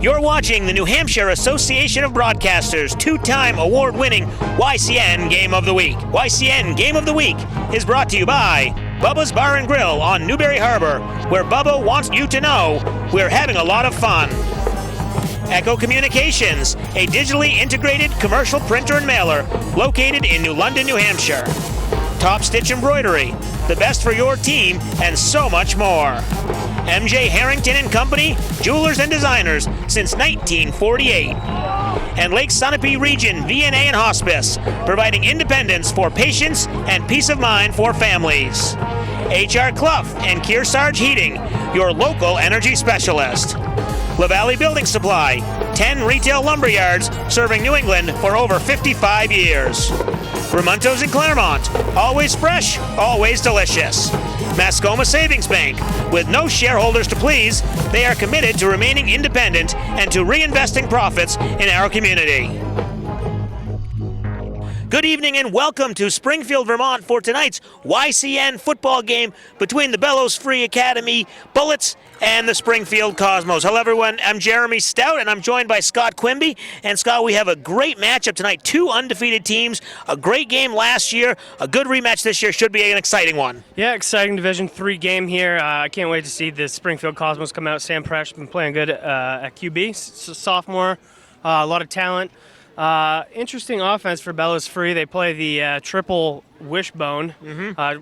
You're watching the New Hampshire Association of Broadcasters two-time award-winning YCN Game of the Week. YCN Game of the Week is brought to you by Bubba's Bar and Grill on Newberry Harbor, where Bubba wants you to know we're having a lot of fun. Echo Communications, a digitally integrated commercial printer and mailer located in New London, New Hampshire. Top Stitch Embroidery, the best for your team, and so much more. MJ Harrington and Company, jewelers and designers since 1948. And Lake Sunapee Region VNA and Hospice, providing independence for patients and peace of mind for families. HR Clough and Kearsarge Heating, your local energy specialist. La Valley Building Supply, 10 retail lumber yards serving New England for over 55 years. Ramontos in Claremont, always fresh, always delicious. Mascoma Savings Bank, with no shareholders to please, they are committed to remaining independent and to reinvesting profits in our community. Good evening and welcome to Springfield, Vermont for tonight's YCN football game between the Bellows Free Academy Bullets and the Springfield Cosmos. Hello everyone, I'm Jeremy Stout and I'm joined by Scott Quimby. And Scott, we have a great matchup tonight. Two undefeated teams, a great game last year, a good rematch this year. Should be an exciting one. Yeah, exciting Division III game here. I can't wait to see the Springfield Cosmos come out. Sam Presh has been playing good at QB, sophomore, a lot of talent. Interesting offense for Bellows Free. They play the triple wishbone,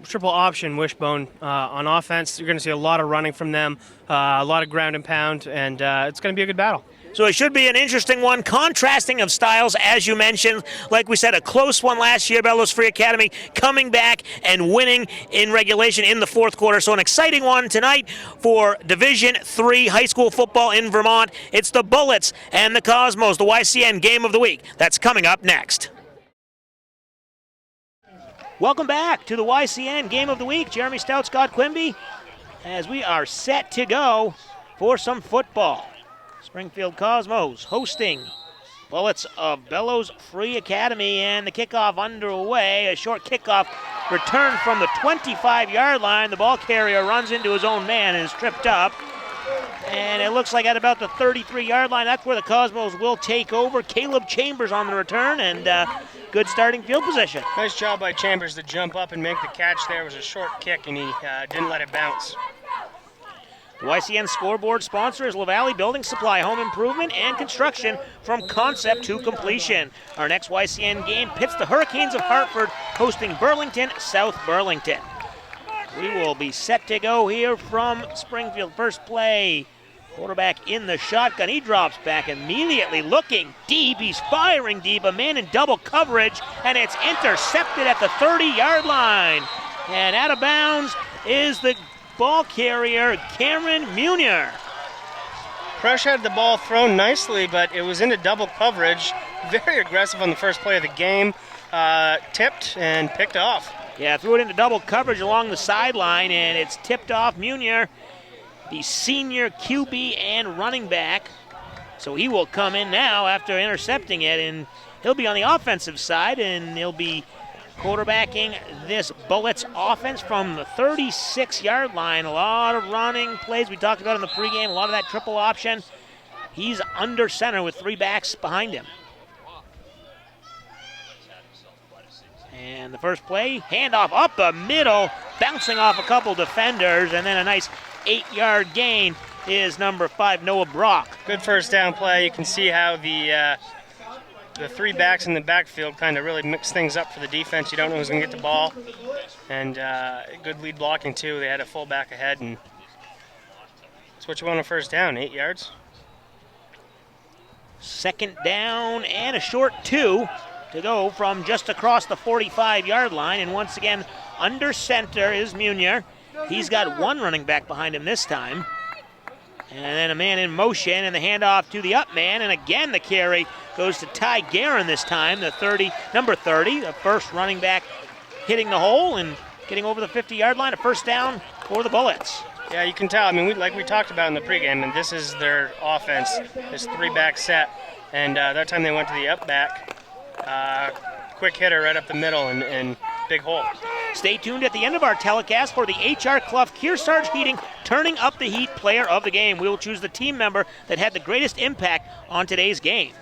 triple option wishbone on offense. You're going to see a lot of running from them, a lot of ground and pound, and it's going to be a good battle. So it should be an interesting one. Contrasting of styles, as you mentioned. Like we said, a close one last year. Bellows Free Academy coming back and winning in regulation in the fourth quarter. So an exciting one tonight for Division III high school football in Vermont. It's the Bullets and the Cosmos, the YCN Game of the Week. That's coming up next. Welcome back to the YCN Game of the Week. Jeremy Stout, Scott Quimby, as we are set to go for some football. Springfield Cosmos hosting Bullets of Bellows Free Academy, and the kickoff underway. A short kickoff return from the 25-yard line. The ball carrier runs into his own man and is tripped up. And it looks like at about the 33-yard line, that's where the Cosmos will take over. Caleb Chambers on the return, and good starting field position. Nice job by Chambers to jump up and make the catch there. It was a short kick, and he didn't let it bounce. The YCN scoreboard sponsor is La Valley Building Supply, home improvement and construction from concept to completion. Our next YCN game pits the Hurricanes of Hartford hosting Burlington, South Burlington. We will be set to go here from Springfield. First play, quarterback in the shotgun. He drops back immediately looking deep. He's firing deep, a man in double coverage, and it's intercepted at the 30-yard line. And out of bounds is the ball carrier, Cameron Munier. Presh had the ball thrown nicely, but it was into double coverage. Very aggressive on the first play of the game. Tipped and picked off. Yeah, threw it into double coverage along the sideline, and it's tipped off. Munier, the senior QB and running back. So he will come in now after intercepting it, and he'll be on the offensive side, and he'll be quarterbacking this Bullets offense from the 36-yard line. A lot of running plays we talked about in the pregame, a lot of that triple option. He's under center with three backs behind him. And the first play, handoff up the middle, bouncing off a couple defenders, and then a nice 8-yard gain is number 5, Noah Brock. Good first down play. You can see how the three backs in the backfield kind of really mix things up for the defense. You don't know who's going to get the ball. And good lead blocking, too. They had a fullback ahead, and that's what you want on first down, 8 yards. Second down and a short 2 to go from just across the 45-yard line. And once again, under center is Munier. He's got one running back behind him this time. And then a man in motion, and the handoff to the up man, and again the carry goes to Ty Guerin this time, number 30, the first running back hitting the hole and getting over the 50-yard line, a first down for the Bullets. Yeah, you can tell. I mean, like we talked about in the pregame, and this is their offense, this three-back set. And that time they went to the up back, quick hitter right up the middle and big hole. Stay tuned at the end of our telecast for the H.R. Clough Kearsarge Heating Turning Up the Heat Player of the Game. We will choose the team member that had the greatest impact on today's game.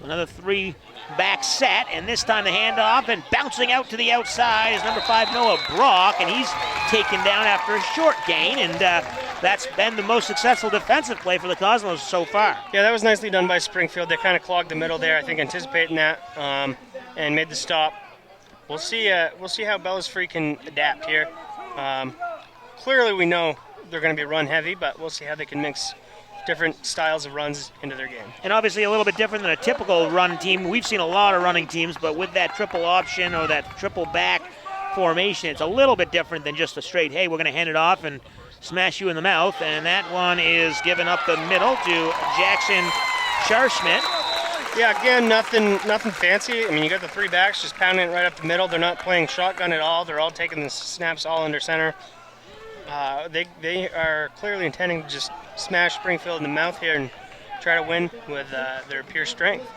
Another three-back set, and this time the handoff, and bouncing out to the outside is number 5, Noah Brock, and he's taken down after a short gain, and that's been the most successful defensive play for the Cosmos so far. Yeah, that was nicely done by Springfield. They kind of clogged the middle there, I think, anticipating that, and made the stop. We'll see how Bellows Free can adapt here. Clearly we know they're going to be run heavy, but we'll see how they can mix different styles of runs into their game. And obviously a little bit different than a typical run team. We've seen a lot of running teams, but with that triple option or that triple back formation, it's a little bit different than just a straight, hey, we're going to hand it off and smash you in the mouth. And that one is given up the middle to Jackson Scharschmidt. Yeah, again, nothing fancy. I mean, you got the three backs just pounding it right up the middle. They're not playing shotgun at all. They're all taking the snaps all under center. They are clearly intending to just smash Springfield in the mouth here and try to win with their pure strength.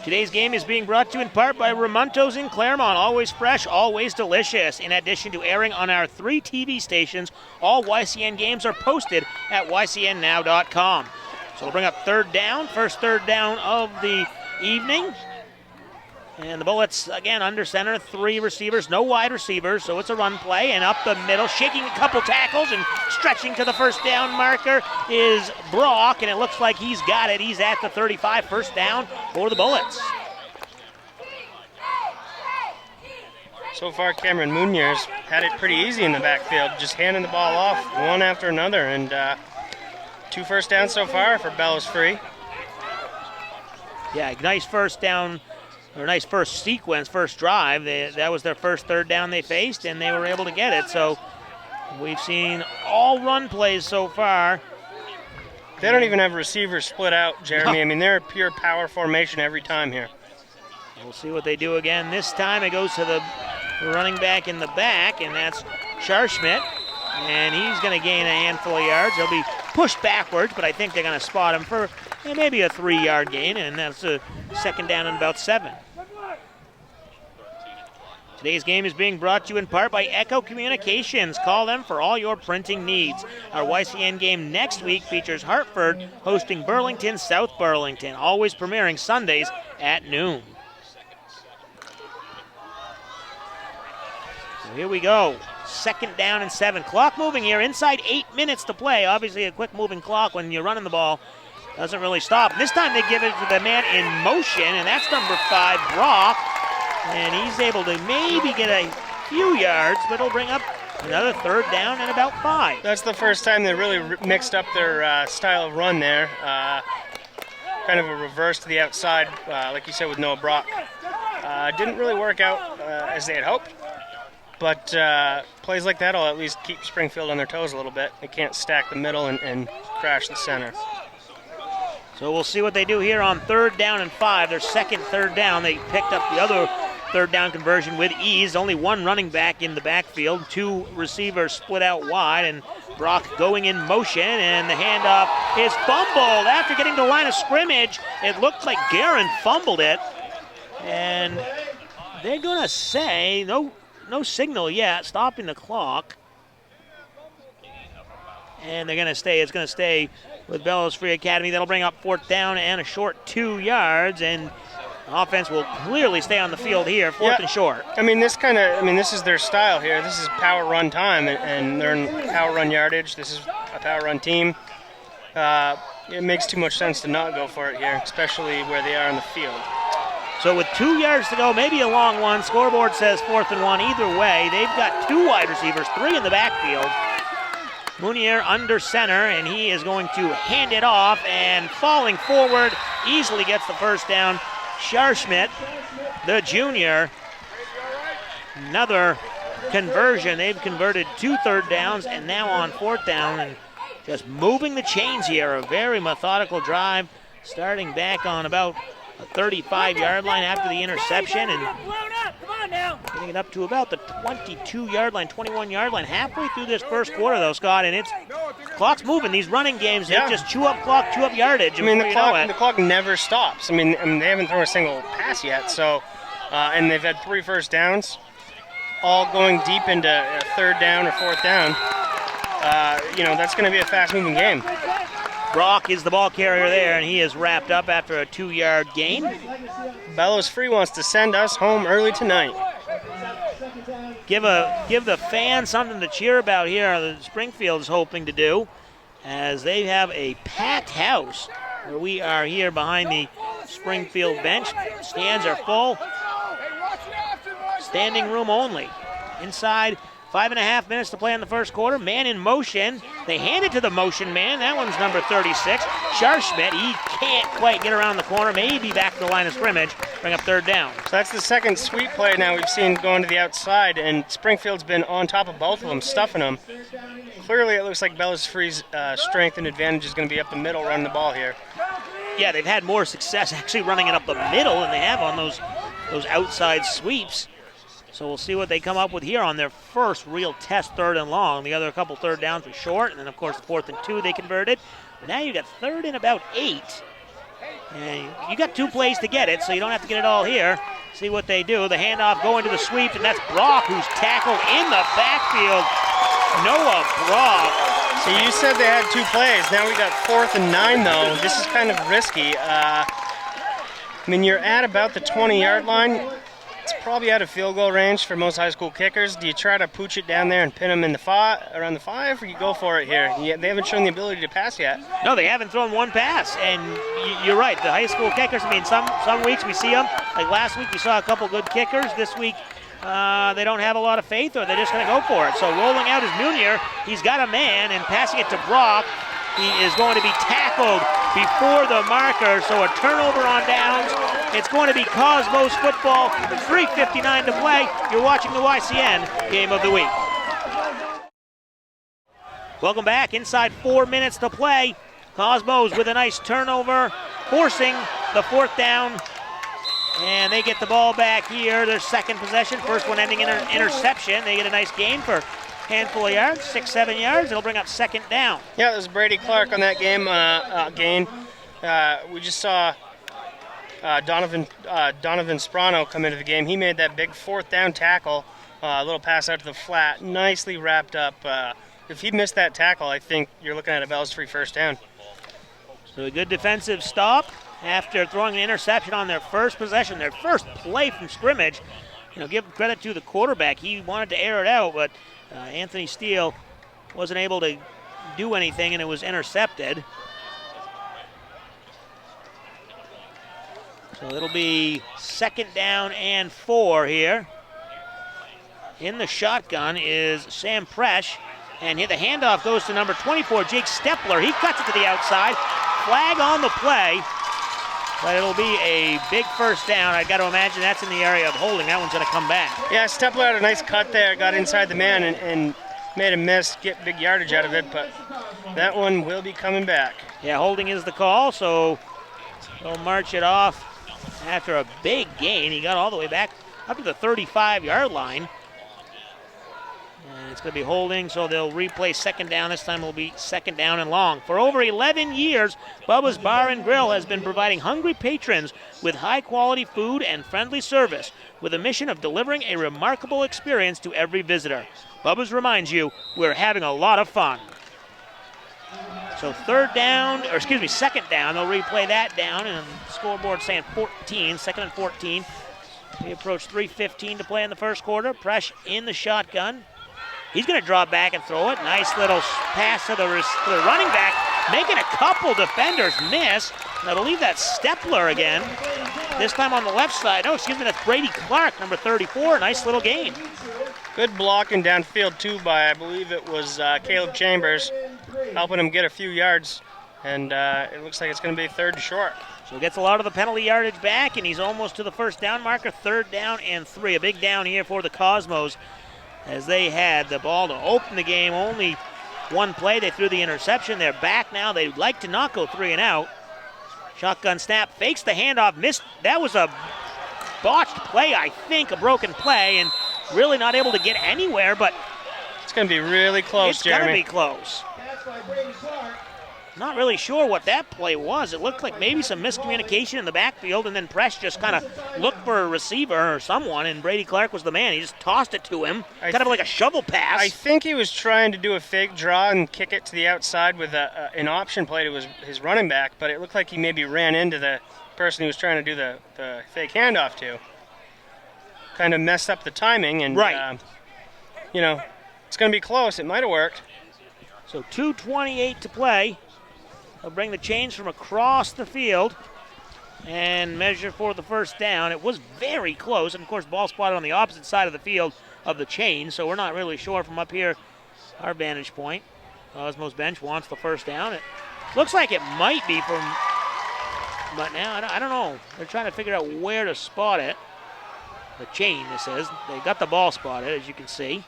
Today's game is being brought to you in part by Ramontos in Claremont. Always fresh, always delicious. In addition to airing on our 3 TV stations, all YCN games are posted at ycnnow.com. So we'll bring up third down, first third down of the evening. And the Bullets, again, under center, 3 receivers, no wide receivers, so it's a run play. And up the middle, shaking a couple tackles and stretching to the first down marker is Brock, and it looks like he's got it. He's at the 35, first down for the Bullets. So far, Cameron Munoz had it pretty easy in the backfield, just handing the ball off one after another. And 2 first downs so far for Bellows Free. Yeah, nice first down. Or nice first sequence, first drive. That was their first third down they faced, and they were able to get it. So we've seen all run plays so far. They don't even have receivers split out, Jeremy. I mean, they're a pure power formation every time here. We'll see what they do again. This time it goes to the running back in the back, and that's Scharschmidt. And he's going to gain a handful of yards. He'll be pushed backwards, but I think they're going to spot him for maybe a 3-yard gain, and that's a second down and about 7. Today's game is being brought to you in part by Echo Communications. Call them for all your printing needs. Our YCN game next week features Hartford hosting Burlington, South Burlington, always premiering Sundays at noon. So here we go. Second down and 7. Clock moving here. Inside 8 minutes to play. Obviously a quick moving clock when you're running the ball. Doesn't really stop. This time they give it to the man in motion, and that's number 5, Brock. And he's able to maybe get a few yards, but it'll bring up another third down and about 5. That's the first time they really mixed up their style of run there. Kind of a reverse to the outside, like you said, with Noah Brock. Didn't really work out as they had hoped. But plays like that will at least keep Springfield on their toes a little bit. They can't stack the middle and crash the center. So we'll see what they do here on third down and 5. Their second third down. They picked up the other third down conversion with ease. Only 1 running back in the backfield. 2 receivers split out wide, and Brock going in motion, and the handoff is fumbled. After getting to the line of scrimmage, it looked like Guerin fumbled it. And they're going to say no signal yet, stopping the clock. And they're going to stay. It's going to stay with Bellows Free Academy. That'll bring up fourth down and a short 2 yards, and offense will clearly stay on the field here, fourth and short. I mean, this is their style here. This is power run time, and they're in power run yardage. This is a power run team. It makes too much sense to not go for it here, especially where they are on the field. So with 2 yards to go, maybe a long one. Scoreboard says 4th and 1. Either way, they've got 2 wide receivers, 3 in the backfield. Mounier under center, and he is going to hand it off, and falling forward, easily gets the first down. Scharschmidt, the junior, another conversion. They've converted 2 third downs, and now on 4th down, and just moving the chains here. A very methodical drive, starting back on about a 35-yard line after the interception and getting it up to about the 22-yard line, 21-yard line. Halfway through this first quarter, though, Scott, and clock's moving. These running games, they just chew up clock, chew up yardage. I mean, the clock never stops. I mean, they haven't thrown a single pass yet, so and they've had 3 first downs, all going deep into third down or fourth down. That's going to be a fast-moving game. Brock is the ball carrier there, and he is wrapped up after a 2-yard gain. Bellows Free wants to send us home early tonight. Give the fans something to cheer about here. The Springfield is hoping to do, as they have a packed house. Where we are here behind the Springfield bench. Stands are full. Standing room only. Inside, 5.5 minutes to play in the first quarter. Man in motion. They hand it to the motion man. That one's number 36. Scharschmidt, he can't quite get around the corner. Maybe back to the line of scrimmage. Bring up third down. So that's the second sweep play now we've seen going to the outside, and Springfield's been on top of both of them, stuffing them. Clearly it looks like Bellows Free's strength and advantage is going to be up the middle running the ball here. Yeah, they've had more success actually running it up the middle than they have on those outside sweeps. So we'll see what they come up with here on their first real test, 3rd and long. The other couple third downs were short, and then, of course, the 4th and 2 they converted. But now you got 3rd and about 8. And you got 2 plays to get it, so you don't have to get it all here. See what they do. The handoff going to the sweep, and that's Brock who's tackled in the backfield. Noah Brock. So you said they had 2 plays. Now we got 4th and 9, though. This is kind of risky. You're at about the 20-yard line. It's probably out of field goal range for most high school kickers. Do you try to pooch it down there and pin them in around the 5, or you go for it here? They haven't shown the ability to pass yet. No, they haven't thrown one pass, and you're right. The high school kickers, some weeks we see them. Like last week we saw a couple good kickers. This week they don't have a lot of faith, or they're just going to go for it. So rolling out is Munier. He's got a man, and passing it to Brock. He is going to be tackled before the marker, so a turnover on downs. It's going to be Cosmos football, 3:59 to play. You're watching the YCN Game of the Week. Welcome back. Inside 4 minutes to play. Cosmos with a nice turnover, forcing the 4th down. And they get the ball back here. Their second possession, first one ending in an interception. They get a nice gain for handful of yards, 6-7 yards. It'll bring up 2nd down. Yeah, it was Brady Clark on that gain. We just saw Donovan Sprano come into the game. He made that big 4th down tackle, a little pass out to the flat, nicely wrapped up. If he missed that tackle, I think you're looking at a Bellows Free first down. So a good defensive stop after throwing an interception on their first possession, their first play from scrimmage. Give credit to the quarterback. He wanted to air it out, but Anthony Steele wasn't able to do anything, and it was intercepted. So it'll be 2nd down and 4 here. In the shotgun is Sam Presh, and the handoff goes to number 24, Jake Stepler. He cuts it to the outside. Flag on the play, but it'll be a big first down. I got to imagine that's in the area of holding. That one's going to come back. Yeah, Stepler had a nice cut there, got inside the man and made a miss, get big yardage out of it, but that one will be coming back. Yeah, holding is the call, so they'll march it off after a big gain. He got all the way back up to the 35-yard line. And it's going to be holding, so they'll replay 2nd down. This time will be 2nd down and long. For over 11 years, Bubba's Bar and Grill has been providing hungry patrons with high-quality food and friendly service with a mission of delivering a remarkable experience to every visitor. Bubba's reminds you, we're having a lot of fun. So 2nd down. They'll replay that down, and the scoreboard saying 14, 2nd and 14. We approach 3:15 to play in the first quarter. Presh in the shotgun. He's going to draw back and throw it. Nice little pass to the running back, making a couple defenders miss. And I believe that's Stepler again. This time on the left side. That's Brady Clark, number 34. Nice little gain. Good blocking downfield, too, by, I believe it was Caleb Chambers, helping him get a few yards. And it looks like it's going to be 3rd and short. So gets a lot of the penalty yardage back, and he's almost to the first down marker. 3rd down and 3. A big down here for the Cosmos, as they had the ball to open the game, only one play. They threw the interception. They're back now. They'd like to not go 3 and out. Shotgun snap, fakes the handoff, missed. That was a botched play, I think, a broken play, and really not able to get anywhere, but it's going to be really close, It's Jeremy. going to be close. Not really sure what that play was. It looked like maybe some miscommunication in the backfield, and then Presh just kind of looked for a receiver or someone, and Brady Clark was the man. He just tossed it to him, kind of like a shovel pass. I think he was trying to do a fake draw and kick it to the outside with an option play to his running back, but it looked like he maybe ran into the person he was trying to do the fake handoff to. Kind of messed up the timing, and right. It's going to be close. It might have worked. So 2:28 to play. They'll bring the chains from across the field and measure for the first down. It was very close, and of course, ball spotted on the opposite side of the field of the chain, so we're not really sure from up here, our vantage point. Cosmos bench wants the first down. It looks like it might be from, but now I don't know. They're trying to figure out where to spot it. The chain, this is. They got the ball spotted, as you can see.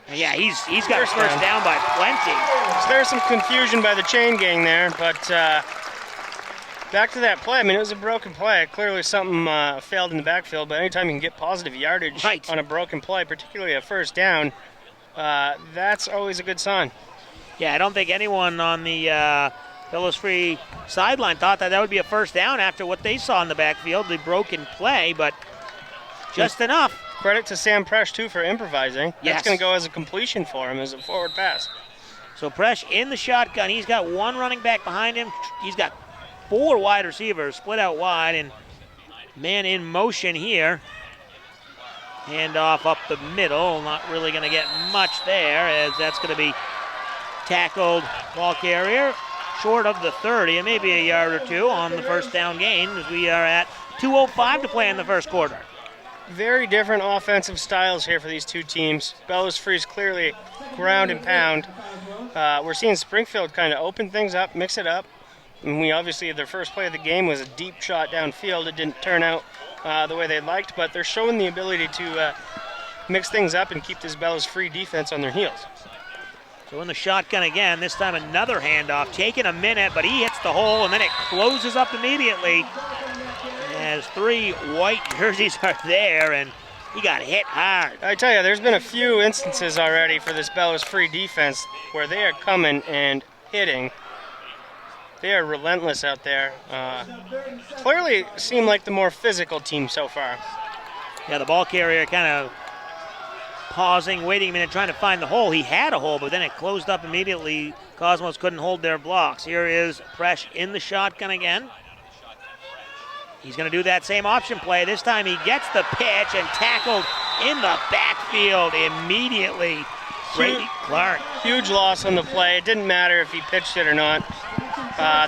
And yeah, he's got first down by plenty. So there's some confusion by the chain gang there, but back to that play. I mean, it was a broken play. Clearly something failed in the backfield, but anytime you can get positive yardage on a broken play, particularly a first down, that's always a good sign. Yeah, I don't think anyone on the Bellows Free sideline thought that would be a first down after what they saw in the backfield, the broken play, but just enough. Credit to Sam Presh, too, for improvising. Yes. That's going to go as a completion for him, as a forward pass. So Presh in the shotgun. He's got one running back behind him. He's got 4 wide receivers split out wide, and man in motion here. Handoff up the middle. Not really going to get much there, as that's going to be tackled ball carrier short of the 30, and maybe a yard or two on the first down gain, as we are at 2:05 to play in the first quarter. Very different offensive styles here for these two teams. Bellows Free's clearly ground and pound. We're seeing Springfield kind of open things up, mix it up. And their first play of the game was a deep shot downfield. It didn't turn out the way they liked, but they're showing the ability to mix things up and keep this Bellows Free defense on their heels. So in the shotgun again, this time another handoff. Taking a minute, but he hits the hole, and then it closes up immediately. As 3 white jerseys are there, and he got hit hard. I tell you, there's been a few instances already for this Bellows Free defense where they are coming and hitting. They are relentless out there. Clearly seem like the more physical team so far. Yeah, the ball carrier kind of pausing, waiting a minute, trying to find the hole. He had a hole, but then it closed up immediately. Cosmos couldn't hold their blocks. Here is Presh in the shotgun again. He's going to do that same option play. This time he gets the pitch and tackled in the backfield immediately. Brady Clark. Huge loss on the play. It didn't matter if he pitched it or not.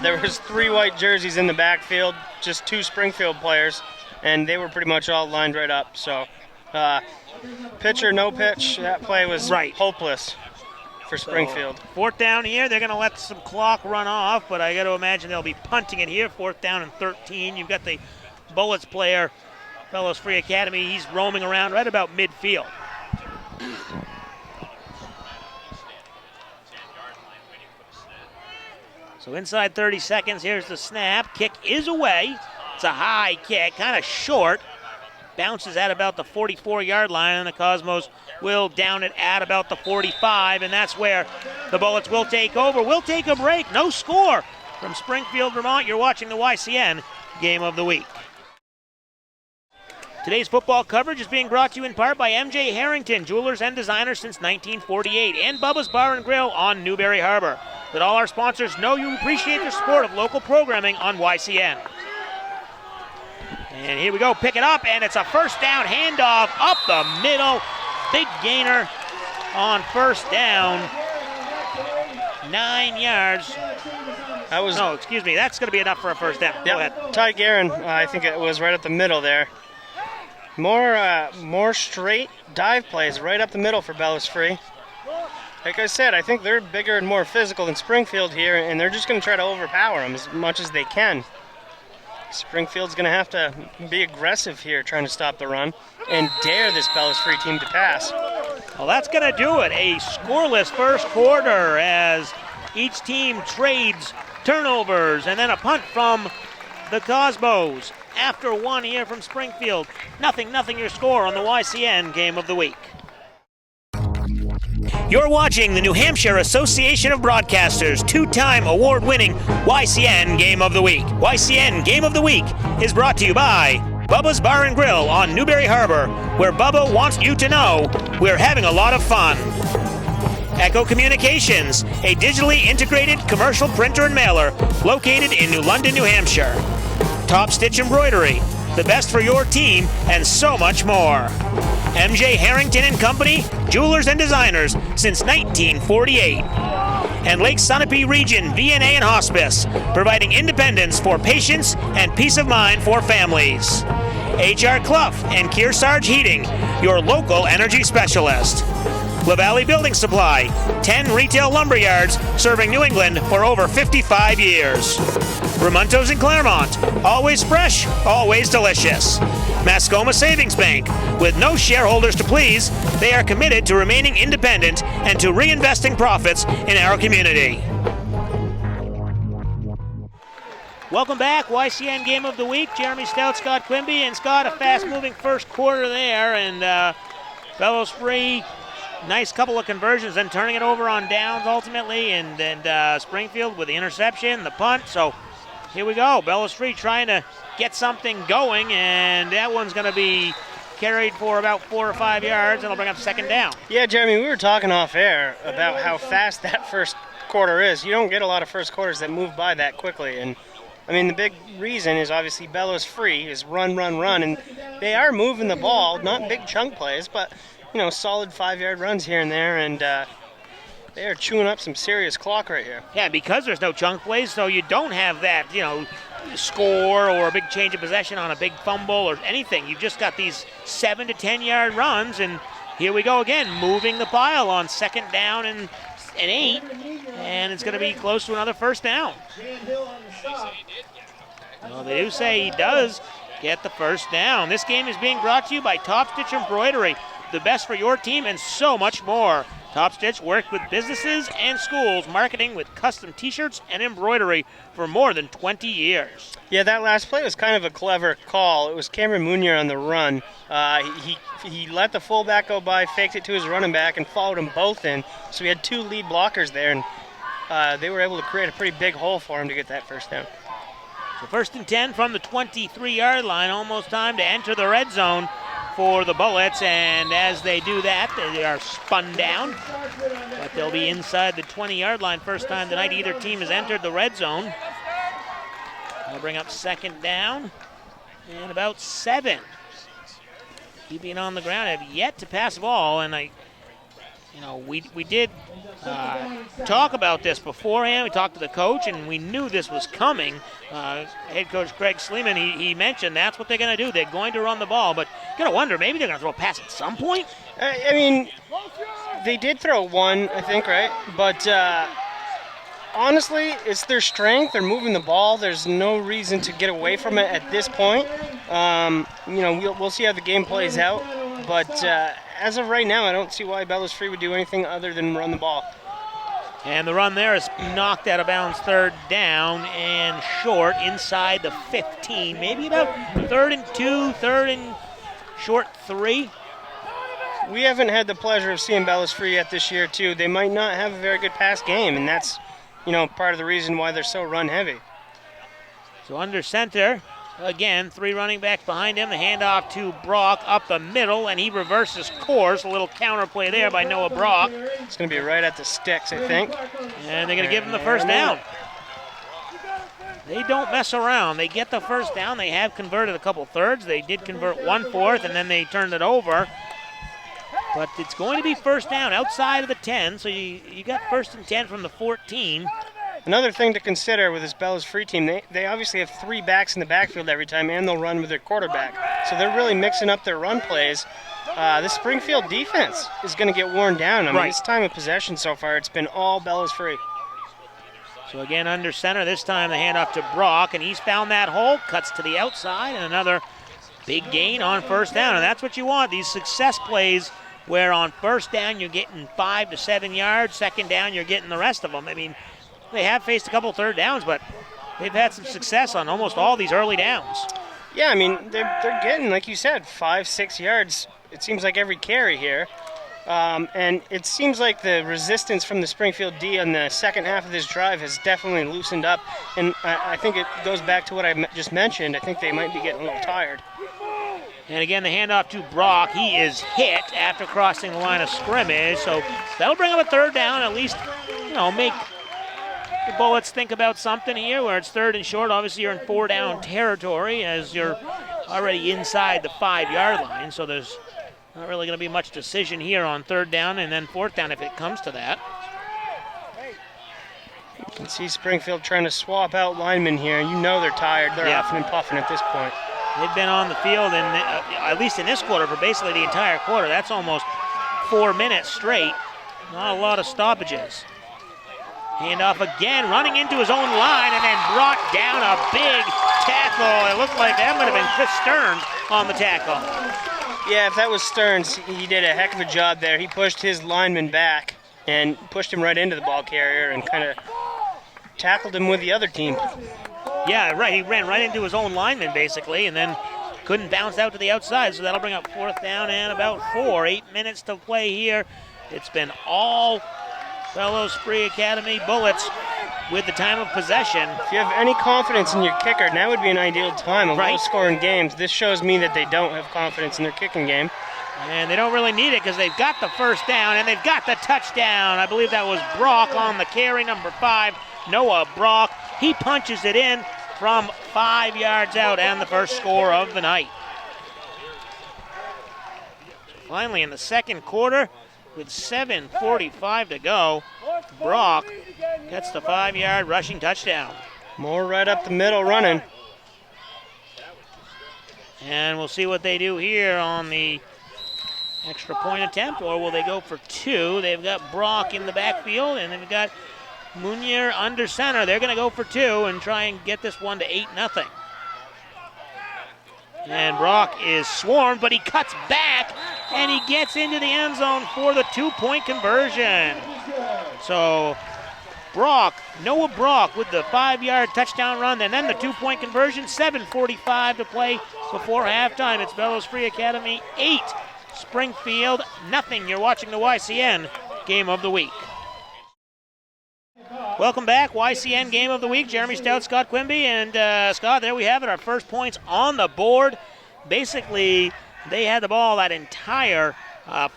There was 3 white jerseys in the backfield, just 2 Springfield players, and they were pretty much all lined right up. So pitch or no pitch, that play was hopeless for Springfield. So, 4th down here. They're going to let some clock run off, but I got to imagine they'll be punting it here. 4th down and 13. You've got the Bullets player, Bellows Free Academy. He's roaming around right about midfield. So inside 30 seconds, here's the snap. Kick is away. It's a high kick, kind of short. Bounces at about the 44-yard line, and the Cosmos will down it at about the 45, and that's where the Bullets will take over. We'll take a break. No score from Springfield, Vermont. You're watching the YCN Game of the Week. Today's football coverage is being brought to you in part by MJ Harrington, jewelers and designers since 1948, and Bubba's Bar and Grill on Newberry Harbor. Let all our sponsors know you appreciate their support of local programming on YCN. And here we go, pick it up, and it's a first down handoff up the middle. Big gainer on first down. 9 yards. That's going to be enough for a first down. Go ahead. Ty Guerin, I think it was right at the middle there. More straight dive plays right up the middle for Bellows Free. Like I said, I think they're bigger and more physical than Springfield here, and they're just going to try to overpower them as much as they can. Springfield's going to have to be aggressive here trying to stop the run and dare this Bellows Free team to pass. Well, that's going to do it. A scoreless first quarter as each team trades turnovers, and then a punt from the Cosmos. After one here from Springfield, 0-0 your score on the YCN Game of the Week. You're watching the New Hampshire Association of Broadcasters two-time award-winning YCN Game of the Week. YCN Game of the Week is brought to you by Bubba's Bar and Grill on Newberry Harbor, where Bubba wants you to know we're having a lot of fun. Echo Communications, a digitally integrated commercial printer and mailer located in New London, New Hampshire. Top Stitch Embroidery, the best for your team, and so much more. MJ Harrington and Company, jewelers and designers since 1948. And Lake Sunapee Region VNA and Hospice, providing independence for patients and peace of mind for families. HR Clough and Kearsarge Heating, your local energy specialist. La Valley Building Supply, 10 retail lumber yards serving New England for over 55 years. Ramontos in Claremont, always fresh, always delicious. Mascoma Savings Bank, with no shareholders to please, they are committed to remaining independent and to reinvesting profits in our community. Welcome back, YCN Game of the Week. Jeremy Stout, Scott Quimby, and Scott, a fast-moving first quarter there, and Bellows Free, nice couple of conversions, then turning it over on downs ultimately, and Springfield with the interception, the punt. So here we go. Bellows Free trying to get something going, and that one's going to be carried for about 4 or 5 yards, and it'll bring up second down. Yeah, Jeremy, we were talking off air about how fast that first quarter is. You don't get a lot of first quarters that move by that quickly, and I mean, the big reason is obviously Bellows Free is run, and they are moving the ball, not big chunk plays, but solid 5-yard runs here and there, and they are chewing up some serious clock right here. Yeah, because there's no chunk plays, so you don't have that, score or a big change of possession on a big fumble or anything. You've just got these 7 to 10-yard runs, and here we go again, moving the pile on second down and 8, and it's going to be close to another first down. Well, they do say he does get the first down. This game is being brought to you by Top Stitch Embroidery, the best for your team and so much more. Top Stitch worked with businesses and schools, marketing with custom t-shirts and embroidery for more than 20 years. Yeah, that last play was kind of a clever call. It was Cameron Munier on the run. He let the fullback go by, faked it to his running back, and followed them both in. So he had 2 lead blockers there, and they were able to create a pretty big hole for him to get that first down. So first and 10 from the 23-yard line, almost time to enter the red zone for the Bullets, and as they do that, they are spun down, but they'll be inside the 20-yard line first time tonight either team has entered the red zone. They'll bring up second down and about 7. Keeping on the ground, have yet to pass the ball, and we did talk about this beforehand. We talked to the coach, and we knew this was coming. Head coach Craig Sleeman, he mentioned that's what they're going to do. They're going to run the ball, but you're going to wonder, maybe they're going to throw a pass at some point? I mean, they did throw one, I think, right? But honestly, it's their strength. They're moving the ball. There's no reason to get away from it at this point. We'll see how the game plays out. But as of right now, I don't see why Bellows Free would do anything other than run the ball. And the run there is knocked out of bounds, third down and short inside the 15. Maybe about 3rd and 2, 3rd and short 3. We haven't had the pleasure of seeing Bellows Free yet this year, too. They might not have a very good pass game, and that's, part of the reason why they're so run heavy. So under center, again, 3 running backs behind him. The handoff to Brock up the middle, and he reverses course. A little counter play there by Noah Brock. It's going to be right at the sticks, I think. And they're going to give him the first down. They don't mess around. They get the first down. They have converted a couple thirds. They did convert 1/4, and then they turned it over. But it's going to be first down outside of the 10, so you got first and 10 from the 14. Another thing to consider with this Bellows Free team, they obviously have 3 backs in the backfield every time, and they'll run with their quarterback. So they're really mixing up their run plays. The Springfield defense is going to get worn down. I mean, this time of possession so far, it's been all Bellows Free. So again, under center, this time the handoff to Brock, and he's found that hole, cuts to the outside, and another big gain on first down. And that's what you want, these success plays where on first down you're getting 5 to 7 yards, second down you're getting the rest of them. I mean, they have faced a couple third downs, but they've had some success on almost all these early downs. Yeah, I mean, they're getting, like you said, 5-6 yards, it seems like every carry here. And it seems like the resistance from the Springfield D on the second half of this drive has definitely loosened up. And I think it goes back to what I just mentioned. I think they might be getting a little tired. And again, the handoff to Brock. He is hit after crossing the line of scrimmage. So that'll bring up a third down, at least, make the Bullets think about something here where it's third and short. Obviously, you're in 4-down territory as you're already inside the 5-yard line. So there's not really going to be much decision here on third down and then fourth down if it comes to that. You can see Springfield trying to swap out linemen here. You know they're tired. They're huffing and puffing at this point. They've been on the field, at least in this quarter, for basically the entire quarter. That's almost 4 minutes straight. Not a lot of stoppages. Handoff again, running into his own line, and then brought down a big tackle. It looked like that might have been Chris Stearns on the tackle. Yeah, if that was Stearns, he did a heck of a job there. He pushed his lineman back and pushed him right into the ball carrier and kind of tackled him with the other team. Yeah, right. He ran right into his own lineman, basically, and then couldn't bounce out to the outside, so that'll bring up fourth down and about 4. 8 minutes to play here. It's been all Bellows Free Academy Bullets with the time of possession. If you have any confidence in your kicker, now would be an ideal time of low-scoring games. This shows me that they don't have confidence in their kicking game. And they don't really need it because they've got the first down and they've got the touchdown. I believe that was Brock on the carry, number 5, Noah Brock. He punches it in from 5 yards out and the first score of the night. Finally, in the second quarter, with 7:45 to go, Brock gets the 5-yard rushing touchdown. More right up the middle running. And we'll see what they do here on the extra point attempt, or will they go for 2? They've got Brock in the backfield, and they've got Munier under center. They're going to go for 2 and try and get this one to 8-0. And Brock is swarmed, but he cuts back, and he gets into the end zone for the 2-point conversion. So Noah Brock with the 5-yard touchdown run, and then the 2-point conversion. 7:45 to play before halftime. It's Bellows Free Academy 8, Springfield 0. You're watching the YCN Game of the Week. Welcome back, YCN Game of the Week. Jeremy Stout, Scott Quimby, and Scott, there we have it, our first points on the board. Basically, they had the ball that entire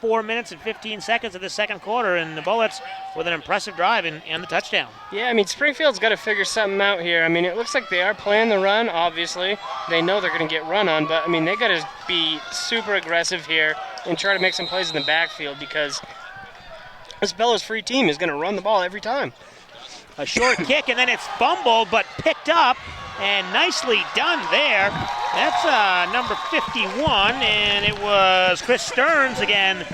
4 minutes and 15 seconds of the second quarter, and the Bullets with an impressive drive and the touchdown. Yeah, I mean, Springfield's got to figure something out here. I mean, it looks like they are playing the run, obviously. They know they're going to get run on, but, I mean, they got to be super aggressive here and try to make some plays in the backfield because this Bellows Free team is going to run the ball every time. A short kick, and then it's fumbled, but picked up, and nicely done there. That's number 51, and it was Chris Stearns again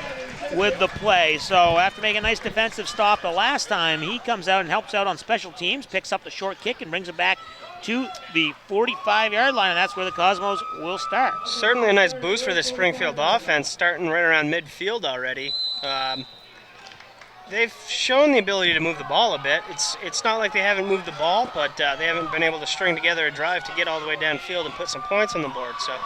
with the play. So after making a nice defensive stop the last time, he comes out and helps out on special teams, picks up the short kick, and brings it back to the 45-yard line, and that's where the Cosmos will start. Certainly a nice boost for the Springfield offense, starting right around midfield already. They've shown the ability to move the ball a bit. It's not like they haven't moved the ball, but they haven't been able to string together a drive to get all the way downfield and put some points on the board. So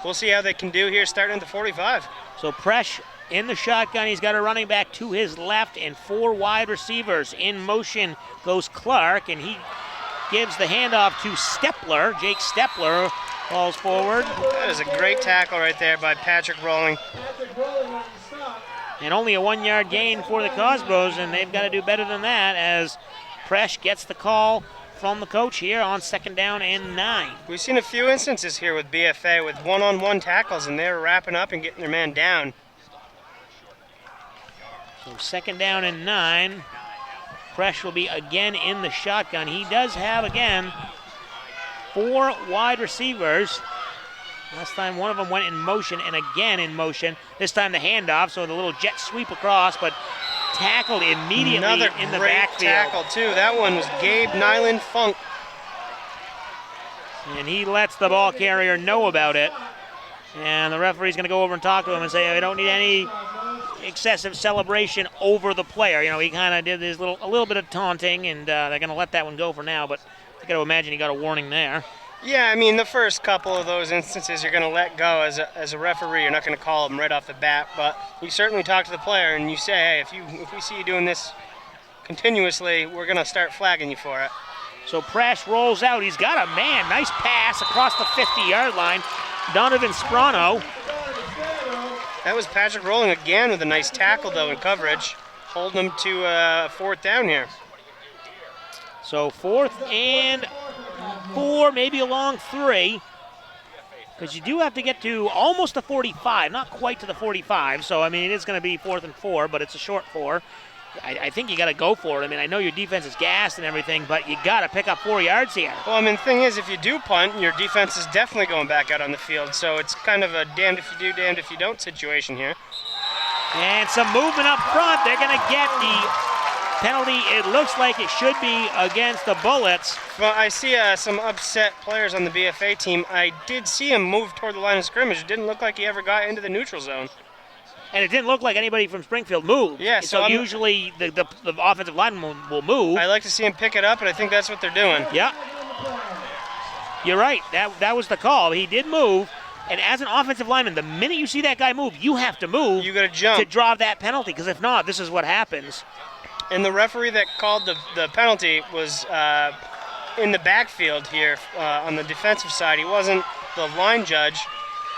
we'll see how they can do here starting at the 45. So Presh in the shotgun. He's got a running back to his left and 4 wide receivers. In motion goes Clark, and he gives the handoff to Stepler. Jake Stepler falls forward. That is a great tackle right there by Patrick Rowling. And only a 1-yard gain for the Cosmos, and they've got to do better than that as Presh gets the call from the coach here on 2nd down and 9. We've seen a few instances here with BFA with one-on-one tackles, and they're wrapping up and getting their man down. So 2nd down and 9. Presh will be again in the shotgun. He does have, again, 4 wide receivers. Last time one of them went in motion and again in motion. This time the handoff, so the little jet sweep across, but tackled immediately in the backfield. Another great tackle, too. That one was Gabe Nyland Funk. And he lets the ball carrier know about it. And the referee's going to go over and talk to him and say, I don't need any excessive celebration over the player. You know, he kind of did a little bit of taunting, and they're going to let that one go for now, but I got to imagine he got a warning there. Yeah, I mean, the first couple of those instances you're going to let go as a referee. You're not going to call them right off the bat, but you certainly talk to the player and you say, hey, if we see you doing this continuously, we're going to start flagging you for it. So Prash rolls out. He's got a man. Nice pass across the 50-yard line. Donovan Sprano. That was Patrick Rolling again with a nice tackle, though, in coverage, holding him to fourth down here. So 4th and 4, maybe a long 3, because you do have to get to almost the 45, not quite to the 45. So, I mean, it is going to be 4th and 4, but it's a short 4. I think you got to go for it. I mean, I know your defense is gassed and everything, but you got to pick up 4 yards here. Well, I mean, the thing is, if you do punt, your defense is definitely going back out on the field. So it's kind of a damned if you do, damned if you don't situation here. And some movement up front. They're going to get the penalty. It looks like it should be against the Bullets. Well, I see some upset players on the BFA team. I did see him move toward the line of scrimmage. It didn't look like he ever got into the neutral zone. And it didn't look like anybody from Springfield moved. Yeah, so usually the offensive lineman will move. I like to see him pick it up, and I think that's what they're doing. Yeah. You're right. That was the call. He did move. And as an offensive lineman, the minute you see that guy move, you have to move. You got to jump to draw that penalty, because if not, this is what happens. And the referee that called the penalty was in the backfield here on the defensive side. He wasn't the line judge,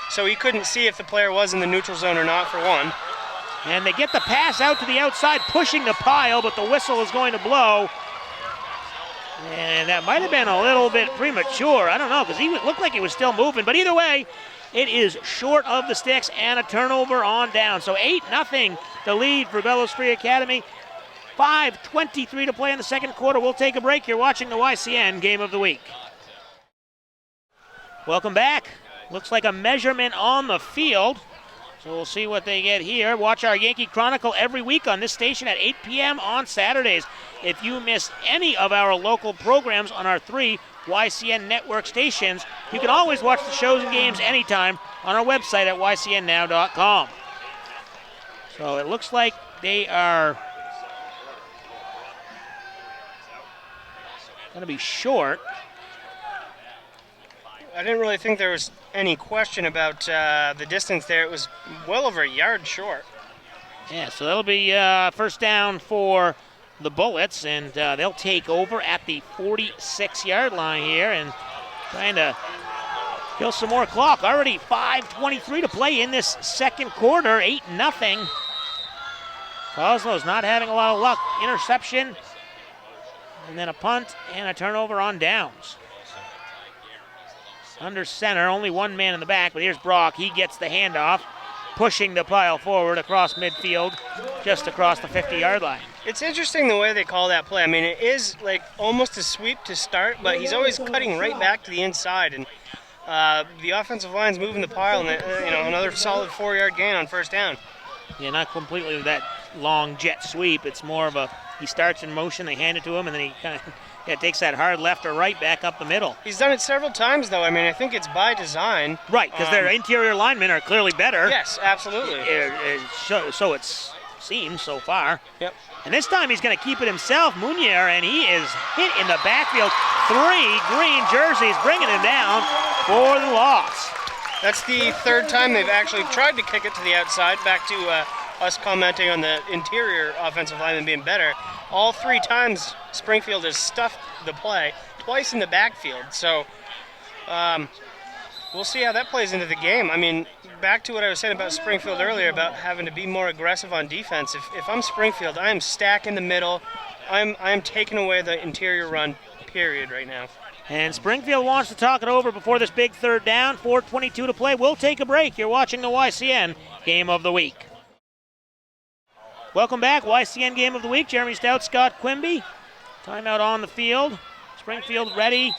so he couldn't see if the player was in the neutral zone or not, for one. And they get the pass out to the outside, pushing the pile, but the whistle is going to blow. And that might have been a little bit premature. I don't know, because he looked like he was still moving. But either way, it is short of the sticks and a turnover on down. So 8-0 the lead for Bellows Free Academy. 5:23 to play in the second quarter. We'll take a break. You're watching the YCN Game of the Week. Welcome back. Looks like a measurement on the field. So we'll see what they get here. Watch our Yankee Chronicle every week on this station at 8 p.m. on Saturdays. If you missed any of our local programs on our 3 YCN network stations, you can always watch the shows and games anytime on our website at ycnnow.com. So it looks like they are going to be short. I didn't really think there was any question about the distance there. It was well over a yard short. Yeah, so that'll be first down for the Bullets, and they'll take over at the 46-yard line here and trying to kill some more clock. Already 5:23 to play in this second quarter, 8-0. Coslo's not having a lot of luck. Interception, and then a punt and a turnover on downs. Under center, only one man in the back, but here's Brock. He gets the handoff, pushing the pile forward across midfield, just across the 50-yard line. It's interesting the way they call that play. I mean, it is like almost a sweep to start, but he's always cutting right back to the inside, and the offensive line's moving the pile, and another solid 4-yard gain on first down. Yeah, not completely that long jet sweep. It's more of a, he starts in motion, they hand it to him, and then he kind of takes that hard left or right back up the middle. He's done it several times, though. I mean, I think it's by design. Right, because their interior linemen are clearly better. Yes, absolutely. So it seems so far. Yep. And this time he's going to keep it himself, Munier, and he is hit in the backfield. 3 green jerseys bringing him down for the loss. That's the third time they've actually tried to kick it to the outside, back to us commenting on the interior offensive lineman being better. All 3 times Springfield has stuffed the play, twice in the backfield. So we'll see how that plays into the game. I mean, back to what I was saying about Springfield earlier about having to be more aggressive on defense. If I'm Springfield, I am stacking the middle. I'm taking away the interior run, period, right now. And Springfield wants to talk it over before this big third down. 4:22 to play. We'll take a break. You're watching the YCN Game of the Week. Welcome back. YCN Game of the Week. Jeremy Stout, Scott Quimby. Timeout on the field. Springfield ready.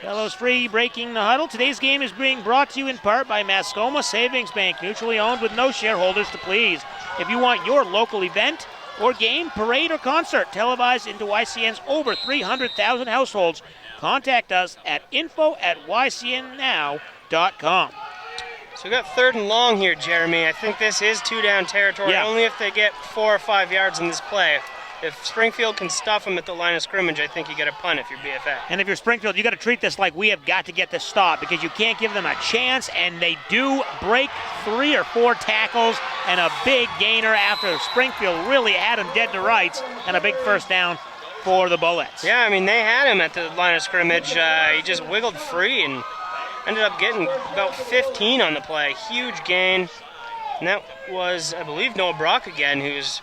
Bellows Free breaking the huddle. Today's game is being brought to you in part by Mascoma Savings Bank, mutually owned with no shareholders to please. If you want your local event or game, parade, or concert televised into YCN's over 300,000 households, contact us at info@ycnnow.com. So we got 3rd and long here, Jeremy. I think this is 2-down territory, only if they get 4 or 5 yards in this play. If Springfield can stuff them at the line of scrimmage, I think you get a punt if you're BFA. And if you're Springfield, you got to treat this like we have got to get this stop because you can't give them a chance, and they do break 3 or 4 tackles and a big gainer after Springfield really had him dead to rights, and a big first down for the Bullets. Yeah, I mean, they had him at the line of scrimmage. He just wiggled free and ended up getting about 15 on the play. Huge gain. And that was, I believe, Noah Brock again, who's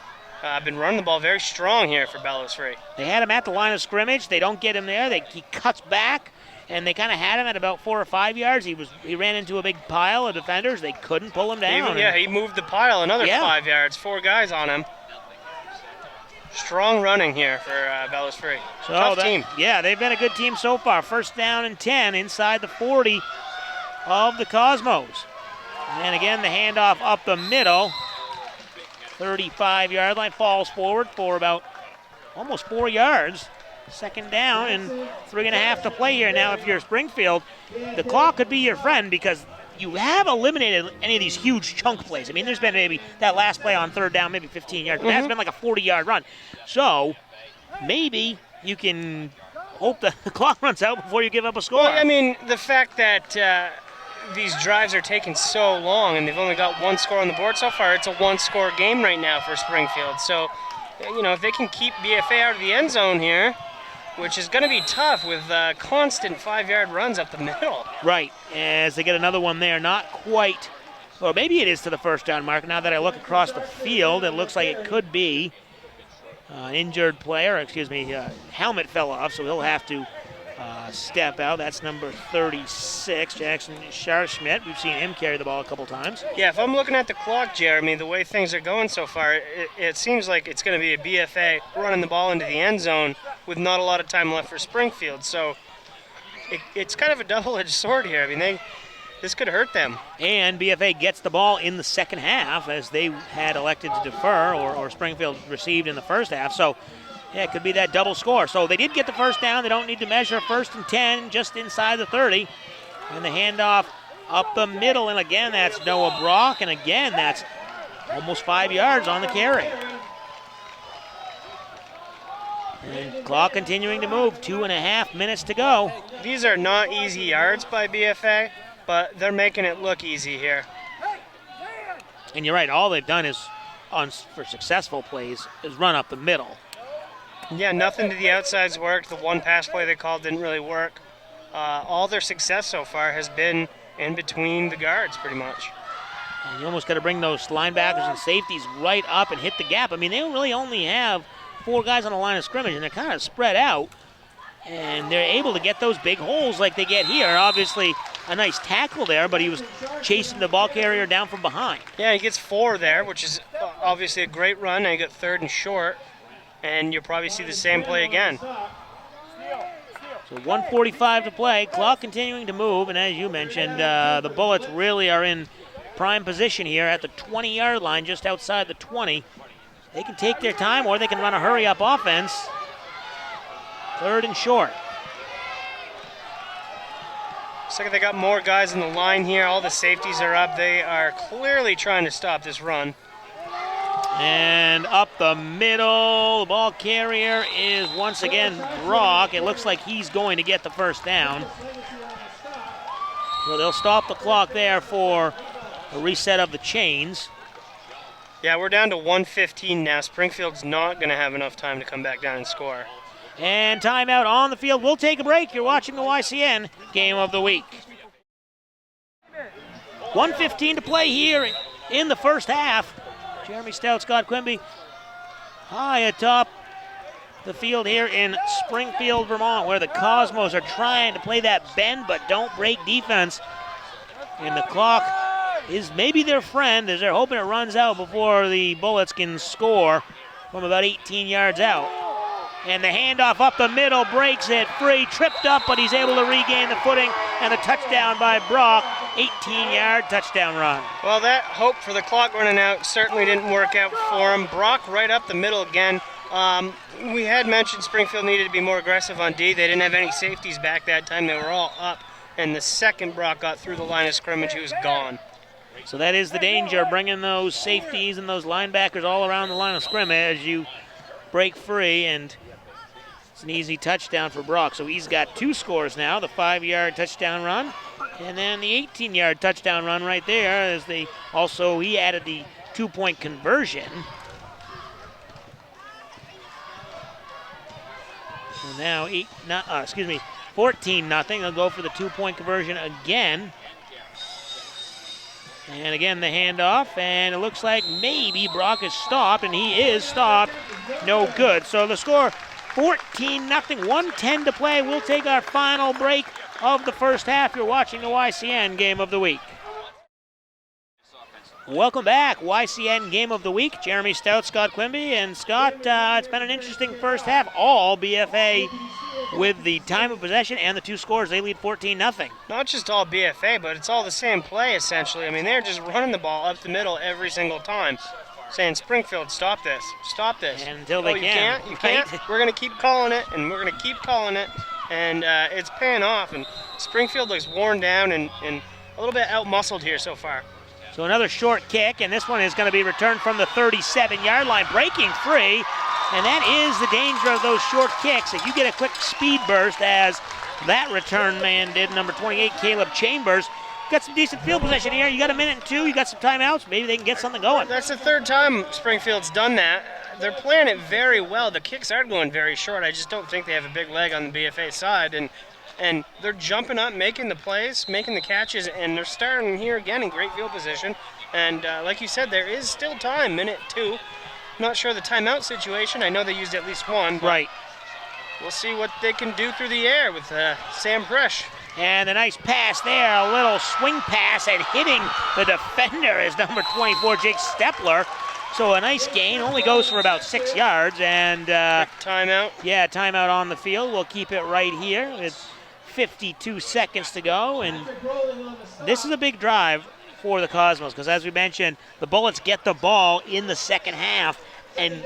been running the ball very strong here for Bellows Free. They had him at the line of scrimmage. They don't get him there. He cuts back, and they kind of had him at about 4 or 5 yards. He ran into a big pile of defenders. They couldn't pull him down. He moved the pile another 5 yards. 4 guys on him. Strong running here for Bellows Free. So tough team. Yeah, they've been a good team so far. 1st down and 10 inside the 40 of the Cosmos. And again, the handoff up the middle. 35-yard line, falls forward for about almost 4 yards. 2nd down and 3.5 to play here. Now, if you're Springfield, the clock could be your friend because you have eliminated any of these huge chunk plays. I mean, there's been maybe that last play on 3rd down, maybe 15 yards, but that's been like a 40-yard run. So maybe you can hope the clock runs out before you give up a score. Well, I mean, the fact that these drives are taking so long and they've only got 1 score on the board so far, it's a 1-score game right now for Springfield. So, if they can keep BFA out of the end zone here, which is going to be tough with constant 5-yard runs up the middle. Right, as they get another one there, not quite, well, maybe it is to the 1st down mark. Now that I look across the field, it looks like it could be an injured player, helmet fell off, so he'll have to step out. That's number 36, Jackson Scharschmidt. We've seen him carry the ball a couple times. Yeah, if I'm looking at the clock, Jeremy, the way things are going so far, it seems like it's going to be a BFA running the ball into the end zone with not a lot of time left for Springfield. So it's kind of a double-edged sword here. I mean, this could hurt them. And BFA gets the ball in the second half as they had elected to defer, or Springfield received in the first half. So yeah, it could be that double score. So they did get the first down. They don't need to measure 1st and 10, just inside the 30. And the handoff up the middle. And again, that's Noah Brock. And again, that's almost 5 yards on the carry. And clock continuing to move. 2.5 minutes to go. These are not easy yards by BFA, but they're making it look easy here. And you're right. All they've done is, for successful plays, is run up the middle. Yeah, nothing to the outsides worked. The 1 pass play they called didn't really work. All their success so far has been in between the guards, pretty much. And you almost got to bring those linebackers and safeties right up and hit the gap. I mean, they really only have 4 guys on the line of scrimmage, and they're kind of spread out. And they're able to get those big holes like they get here. Obviously, a nice tackle there, but he was chasing the ball carrier down from behind. Yeah, he gets 4 there, which is obviously a great run. Now you got 3rd and short. And you'll probably see the same play again. So 1:45 to play, clock continuing to move, and as you mentioned, the Bullets really are in prime position here at the 20-yard line, just outside the 20. They can take their time, or they can run a hurry-up offense. 3rd and short. Looks like they got more guys in the line here. All the safeties are up. They are clearly trying to stop this run. And up the middle, the ball carrier is once again Brock. It looks like he's going to get the first down. So they'll stop the clock there for a reset of the chains. Yeah, we're down to 1:15 now. Springfield's not going to have enough time to come back down and score. And timeout on the field. We'll take a break. You're watching the YCN Game of the Week. 1:15 to play here in the first half. Jeremy Stout, Scott Quimby, high atop the field here in Springfield, Vermont, where the Cosmos are trying to play that bend but don't break defense. And the clock is maybe their friend as they're hoping it runs out before the Bullets can score from about 18 yards out. And the handoff up the middle breaks it free, tripped up, but he's able to regain the footing, and a touchdown by Brock, 18-yard touchdown run. Well, that hope for the clock running out certainly didn't work out for him. Brock right up the middle again. We had mentioned Springfield needed to be more aggressive on D. They didn't have any safeties back that time. They were all up, and the second Brock got through the line of scrimmage, he was gone. So that is the danger, bringing those safeties and those linebackers all around the line of scrimmage as you break free, and it's an easy touchdown for Brock. So he's got 2 scores now, the 5-yard touchdown run, and then the 18-yard touchdown run right there as he added the 2-point conversion. So now 14-0. They'll go for the 2-point conversion again. And again, the handoff, and it looks like maybe Brock is stopped, and he is stopped. No good. So the score, 14-0, 1:10 to play. We'll take our final break of the first half. You're watching the YCN Game of the Week. Welcome back, YCN Game of the Week. Jeremy Stout, Scott Quimby, and Scott, it's been an interesting first half. All BFA with the time of possession and the 2 scores. They lead 14-0. Not just all BFA, but it's all the same play, essentially. I mean, they're just running the ball up the middle every single time, saying, Springfield, stop this, stop this. And until they can. You can't. We're going to keep calling it, and we're going to keep calling it, and it's paying off. And Springfield looks worn down and a little bit out-muscled here so far. So another short kick, and this one is going to be returned from the 37-yard line, breaking free. And that is the danger of those short kicks. If you get a quick speed burst, as that return man did, number 28, Caleb Chambers, got some decent field possession here. You got a minute and 2, you got some timeouts. Maybe they can get something going. That's the 3rd time Springfield's done that. They're playing it very well. The kicks aren't going very short. I just don't think they have a big leg on the BFA side. And they're jumping up, making the plays, making the catches, and they're starting here again in great field position. And like you said, there is still time, minute 2. Not sure the timeout situation. I know they used at least 1. Right. We'll see what they can do through the air with Sam Presh. And a nice pass there, a little swing pass, and hitting the defender is number 24, Jake Stepler. So a nice gain, only goes for about 6 yards. And timeout. Yeah, timeout on the field. We'll keep it right here. It's 52 seconds to go, and this is a big drive for the Cosmos because, as we mentioned, the Bullets get the ball in the second half, and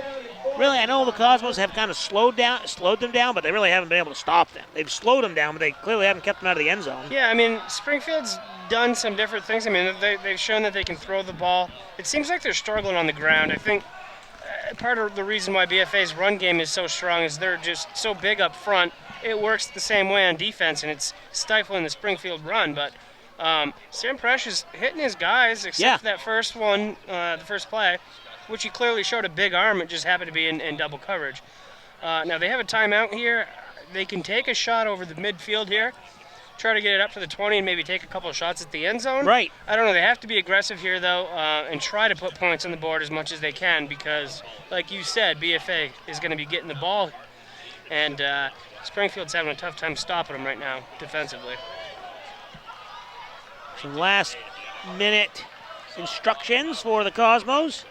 really, I know the Cosmos have kind of slowed them down, but they really haven't been able to stop them. They've slowed them down, but they clearly haven't kept them out of the end zone. Yeah, I mean, Springfield's done some different things. I mean, they've shown that they can throw the ball. It seems like they're struggling on the ground. I think part of the reason why BFA's run game is so strong is they're just so big up front. It works the same way on defense, and it's stifling the Springfield run. But Sam Presh is hitting his guys, except for that first one, the first play, which he clearly showed a big arm. It just happened to be in double coverage. Now they have a timeout here. They can take a shot over the midfield here, try to get it up to the 20 and maybe take a couple of shots at the end zone. Right. I don't know. They have to be aggressive here, though, and try to put points on the board as much as they can because, like you said, BFA is going to be getting the ball, and Springfield's having a tough time stopping them right now defensively. Some last-minute instructions for the Cosmos,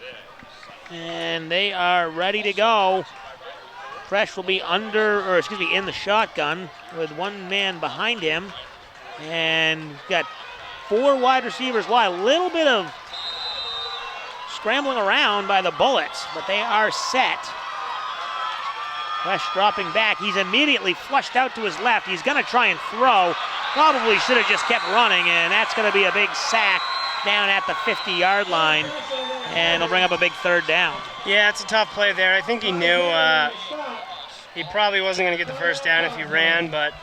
and they are ready to go. Fresh will be in the shotgun with 1 man behind him, and we've got 4 wide receivers wide. A little bit of scrambling around by the Bullets, but they are set. Fresh dropping back. He's immediately flushed out to his left. He's going to try and throw. Probably should have just kept running, and that's going to be a big sack down at the 50-yard line, and it'll bring up a big 3rd down. Yeah, it's a tough play there. I think he knew he probably wasn't going to get the first down if he ran, but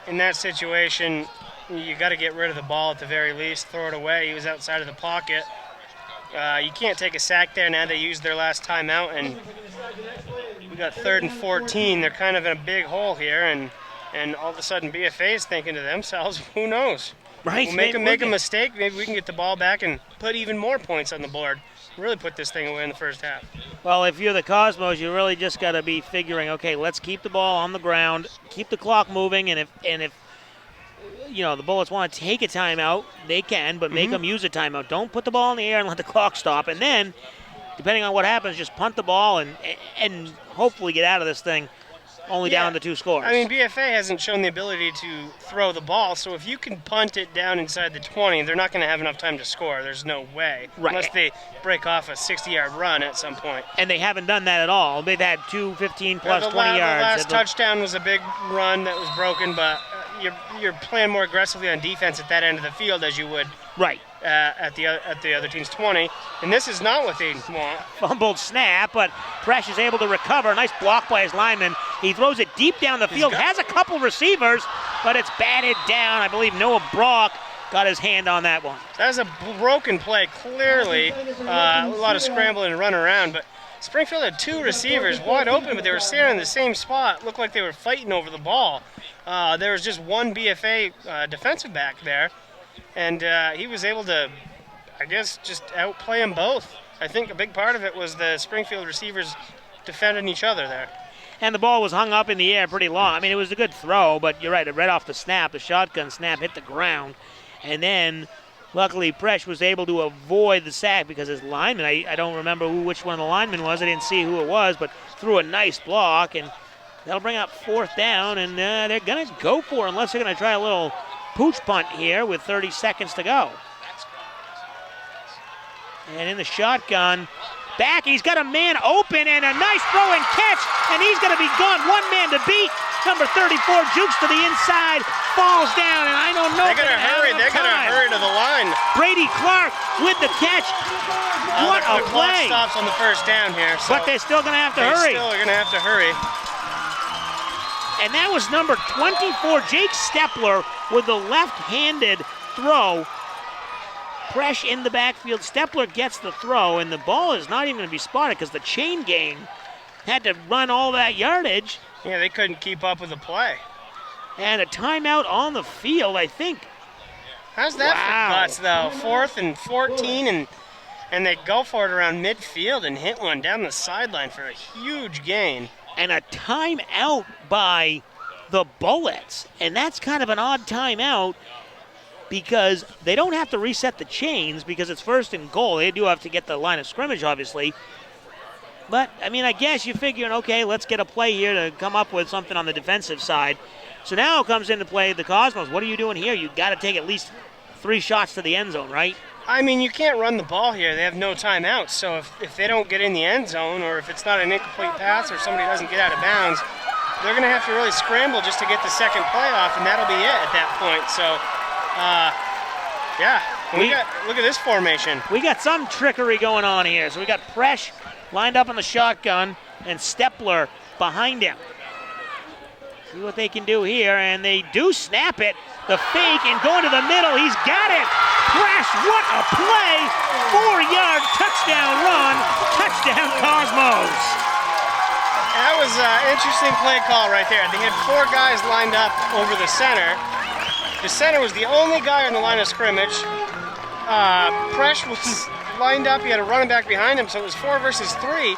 in that situation, you got to get rid of the ball at the very least, throw it away. He was outside of the pocket. You can't take a sack there. Now they used their last timeout, and we got 3rd and 14. They're kind of in a big hole here, and all of a sudden BFA is thinking to themselves, who knows? Right. We'll make a mistake. Maybe we can get the ball back and put even more points on the board. Really put this thing away in the first half. Well, if you're the Cosmos, you really just got to be figuring, okay, let's keep the ball on the ground, keep the clock moving, and if the Bullets want to take a timeout, they can, but make them use a timeout. Don't put the ball in the air and let the clock stop. And then, depending on what happens, just punt the ball and hopefully get out of this thing only down to 2 scores. I mean, BFA hasn't shown the ability to throw the ball, so if you can punt it down inside the 20, they're not going to have enough time to score. There's no way. Right. Unless they break off a 60-yard run at some point. And they haven't done that at all. They've had 2 15-plus 20 yards. The last touchdown was a big run that was broken, but you're playing more aggressively on defense at that end of the field as you would at the other team's 20, and this is not what they want. Fumbled snap, but Presh is able to recover. Nice block by his lineman. He throws it deep down the field, has a couple receivers, but it's batted down. I believe Noah Brock got his hand on that one. That was a broken play, clearly. A lot of scrambling and running around, but Springfield had two receivers wide open, but they were standing in the same spot. Looked like they were fighting over the ball. There was just one BFA defensive back there, and he was able to, I guess, just outplay them both. I think a big part of it was the Springfield receivers defending each other there. And the ball was hung up in the air pretty long. I mean, it was a good throw, but you're right, right off the snap, the shotgun snap hit the ground. And then, luckily, Presh was able to avoid the sack because his lineman, I don't remember which one the lineman was. I didn't see who it was, but threw a nice block. And that'll bring up 4th down, and they're going to go for it unless they're going to try a little pooch punt here with 30 seconds to go. And in the shotgun, back, he's got a man open and a nice throw and catch, and he's going to be gone. One man to beat. Number 34 jukes to the inside, falls down, and I don't know. They're going to hurry. They're going to hurry to the line. Brady Clark with the catch. What a the clock play! Stops on the first down here, so but they're still going to have to hurry. Still are going to have to hurry. And that was number 24, Jake Stepler, with the left-handed throw. Presh in the backfield. Stepler gets the throw, and the ball is not even going to be spotted because the chain gang had to run all that yardage. Yeah, they couldn't keep up with the play. And a timeout on the field, I think. How's that for guts, though? 4th and 14, and they go for it around midfield and hit one down the sideline for a huge gain. And a timeout by the Bullets. And that's kind of an odd timeout because they don't have to reset the chains because it's 1st and goal. They do have to get the line of scrimmage, obviously. But, I mean, I guess you're figuring, okay, let's get a play here to come up with something on the defensive side. So now comes into play the Cosmos. What are you doing here? You've got to take at least 3 shots to the end zone, right? I mean, you can't run the ball here. They have no timeouts. So if they don't get in the end zone or if it's not an incomplete pass or somebody doesn't get out of bounds, they're going to have to really scramble just to get the second play off, and that'll be it at that point. So, yeah, look at this formation. We got some trickery going on here. So we got Presh lined up on the shotgun and Stepler behind him. See what they can do here, and they do snap it. The fake and going to the middle. He's got it. Presh, what a play. 4-yard touchdown run. Touchdown Cosmos. That was an interesting play call right there. They had 4 guys lined up over the center. The center was the only guy on the line of scrimmage. Presh was lined up. He had a running back behind him, so it was 4 versus 3.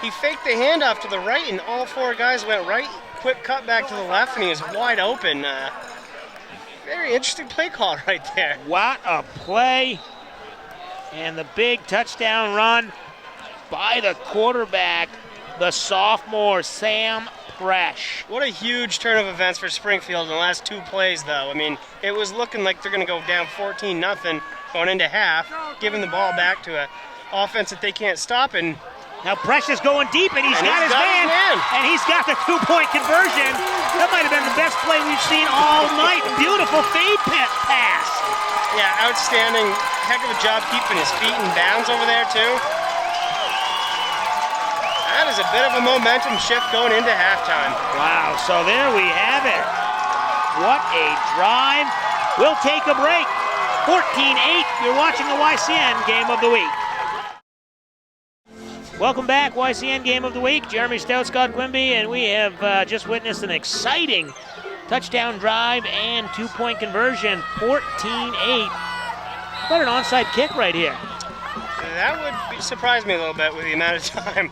He faked the handoff to the right, and all 4 guys went right. Quick cut back to the left, and he was wide open. Very interesting play call right there. What a play. And the big touchdown run by the quarterback, the sophomore, Sam Presh. What a huge turn of events for Springfield in the last 2 plays, though. I mean, it was looking like they're going to go down 14-0 going into half, giving the ball back to an offense that they can't stop. And now Presh is going deep, and he's got his man, and he's got the 2-point conversion. That might have been the best play we've seen all night. Beautiful fade pass. Yeah, outstanding. Heck of a job keeping his feet in bounds over there, too. That is a bit of a momentum shift going into halftime. Wow, so there we have it. What a drive. We'll take a break. 14-8, you're watching the YCN Game of the Week. Welcome back, YCN Game of the Week. Jeremy Stout, Scott Quimby, and we have just witnessed an exciting touchdown drive and 2-point conversion, 14-8. What an onside kick right here. That would surprise me a little bit with the amount of time.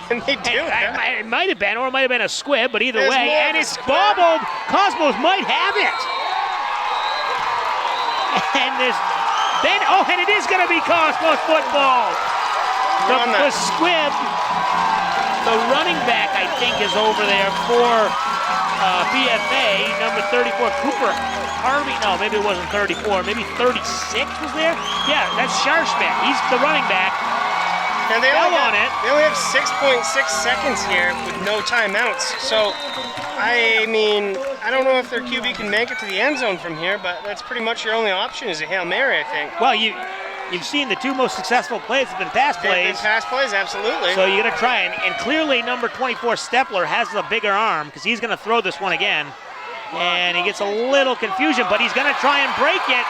And they do. It might have been, or it might have been a squib, but either way, and it's bobbled. Cosmos might have it. And there's then, and it is going to be Cosmos football. The squib, the running back, I think, is over there for BFA, number 34, Cooper Harvey. No, maybe it wasn't 34. Maybe 36 was there? Yeah, that's Scharschmidt. He's the running back. And they only have 6.6 seconds here with no timeouts. So, I mean, I don't know if their QB can make it to the end zone from here, but that's pretty much your only option is a Hail Mary, I think. Well, you've seen the two most successful plays have been pass plays. They've been pass plays, absolutely. So you're going to try, and clearly number 24, Stepler, has a bigger arm because he's going to throw this one again. And he gets a little confusion, but he's going to try and break it.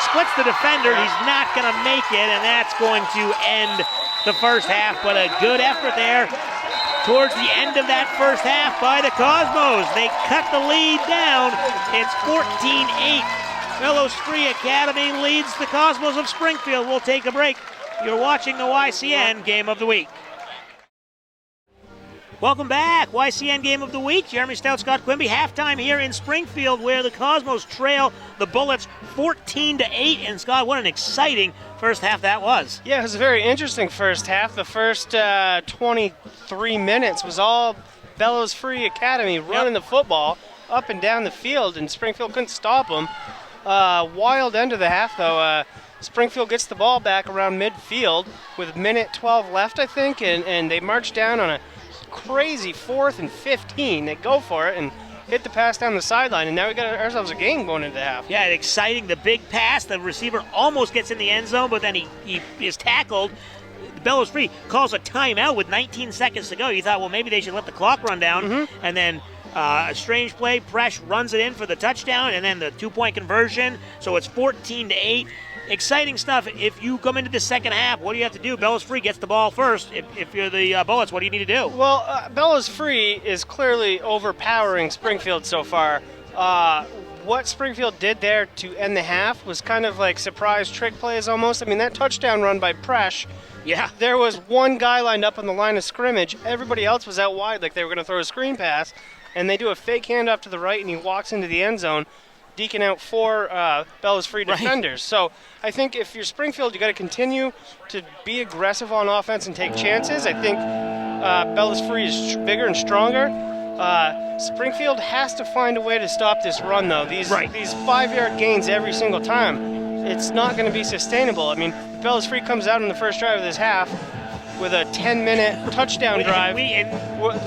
Splits the defender. He's not going to make it, and that's going to end the first half. But a good effort there towards the end of that first half by the Cosmos. They cut the lead down. It's 14-8. Bellows Free Academy leads the Cosmos of Springfield. We'll take a break. You're watching the YCN Game of the Week. Welcome back. YCN Game of the Week. Jeremy Stout, Scott Quimby. Halftime here in Springfield where the Cosmos trail the Bullets 14-8. And Scott, what an exciting first half that was. Yeah, it was a very interesting first half. The first 23 minutes was all Bellows Free Academy running the football up and down the field, and Springfield couldn't stop them. Wild end of the half, though. Springfield gets the ball back around midfield with minute 12 left, I think, and they march down on a crazy 4th and 15. They go for it and hit the pass down the sideline, and now we got ourselves a game going into the half. Yeah, exciting. The big pass. The receiver almost gets in the end zone, but then he is tackled. Bellows Free calls a timeout with 19 seconds to go. You thought, well, maybe they should let the clock run down, and then a strange play. Presh runs it in for the touchdown, and then the 2-point conversion. So it's 14-8. Exciting stuff. If you come into the second half, what do you have to do? Bellows Free gets the ball first. If you're the Bullets, what do you need to do? Well, Bellows Free is clearly overpowering Springfield so far. What Springfield did there to end the half was kind of like surprise trick plays almost. I mean, that touchdown run by Presh, there was one guy lined up on the line of scrimmage. Everybody else was out wide like they were going to throw a screen pass, and they do a fake handoff to the right, and he walks into the end zone, deking out 4 Bellows Free defenders. So I think if you're Springfield, you got to continue to be aggressive on offense and take chances. I think Bellows Free is bigger and stronger. Springfield has to find a way to stop this run, though. These 5-yard gains every single time, it's not going to be sustainable. I mean, Bellows Free comes out in the first drive of this half with a 10-minute touchdown drive.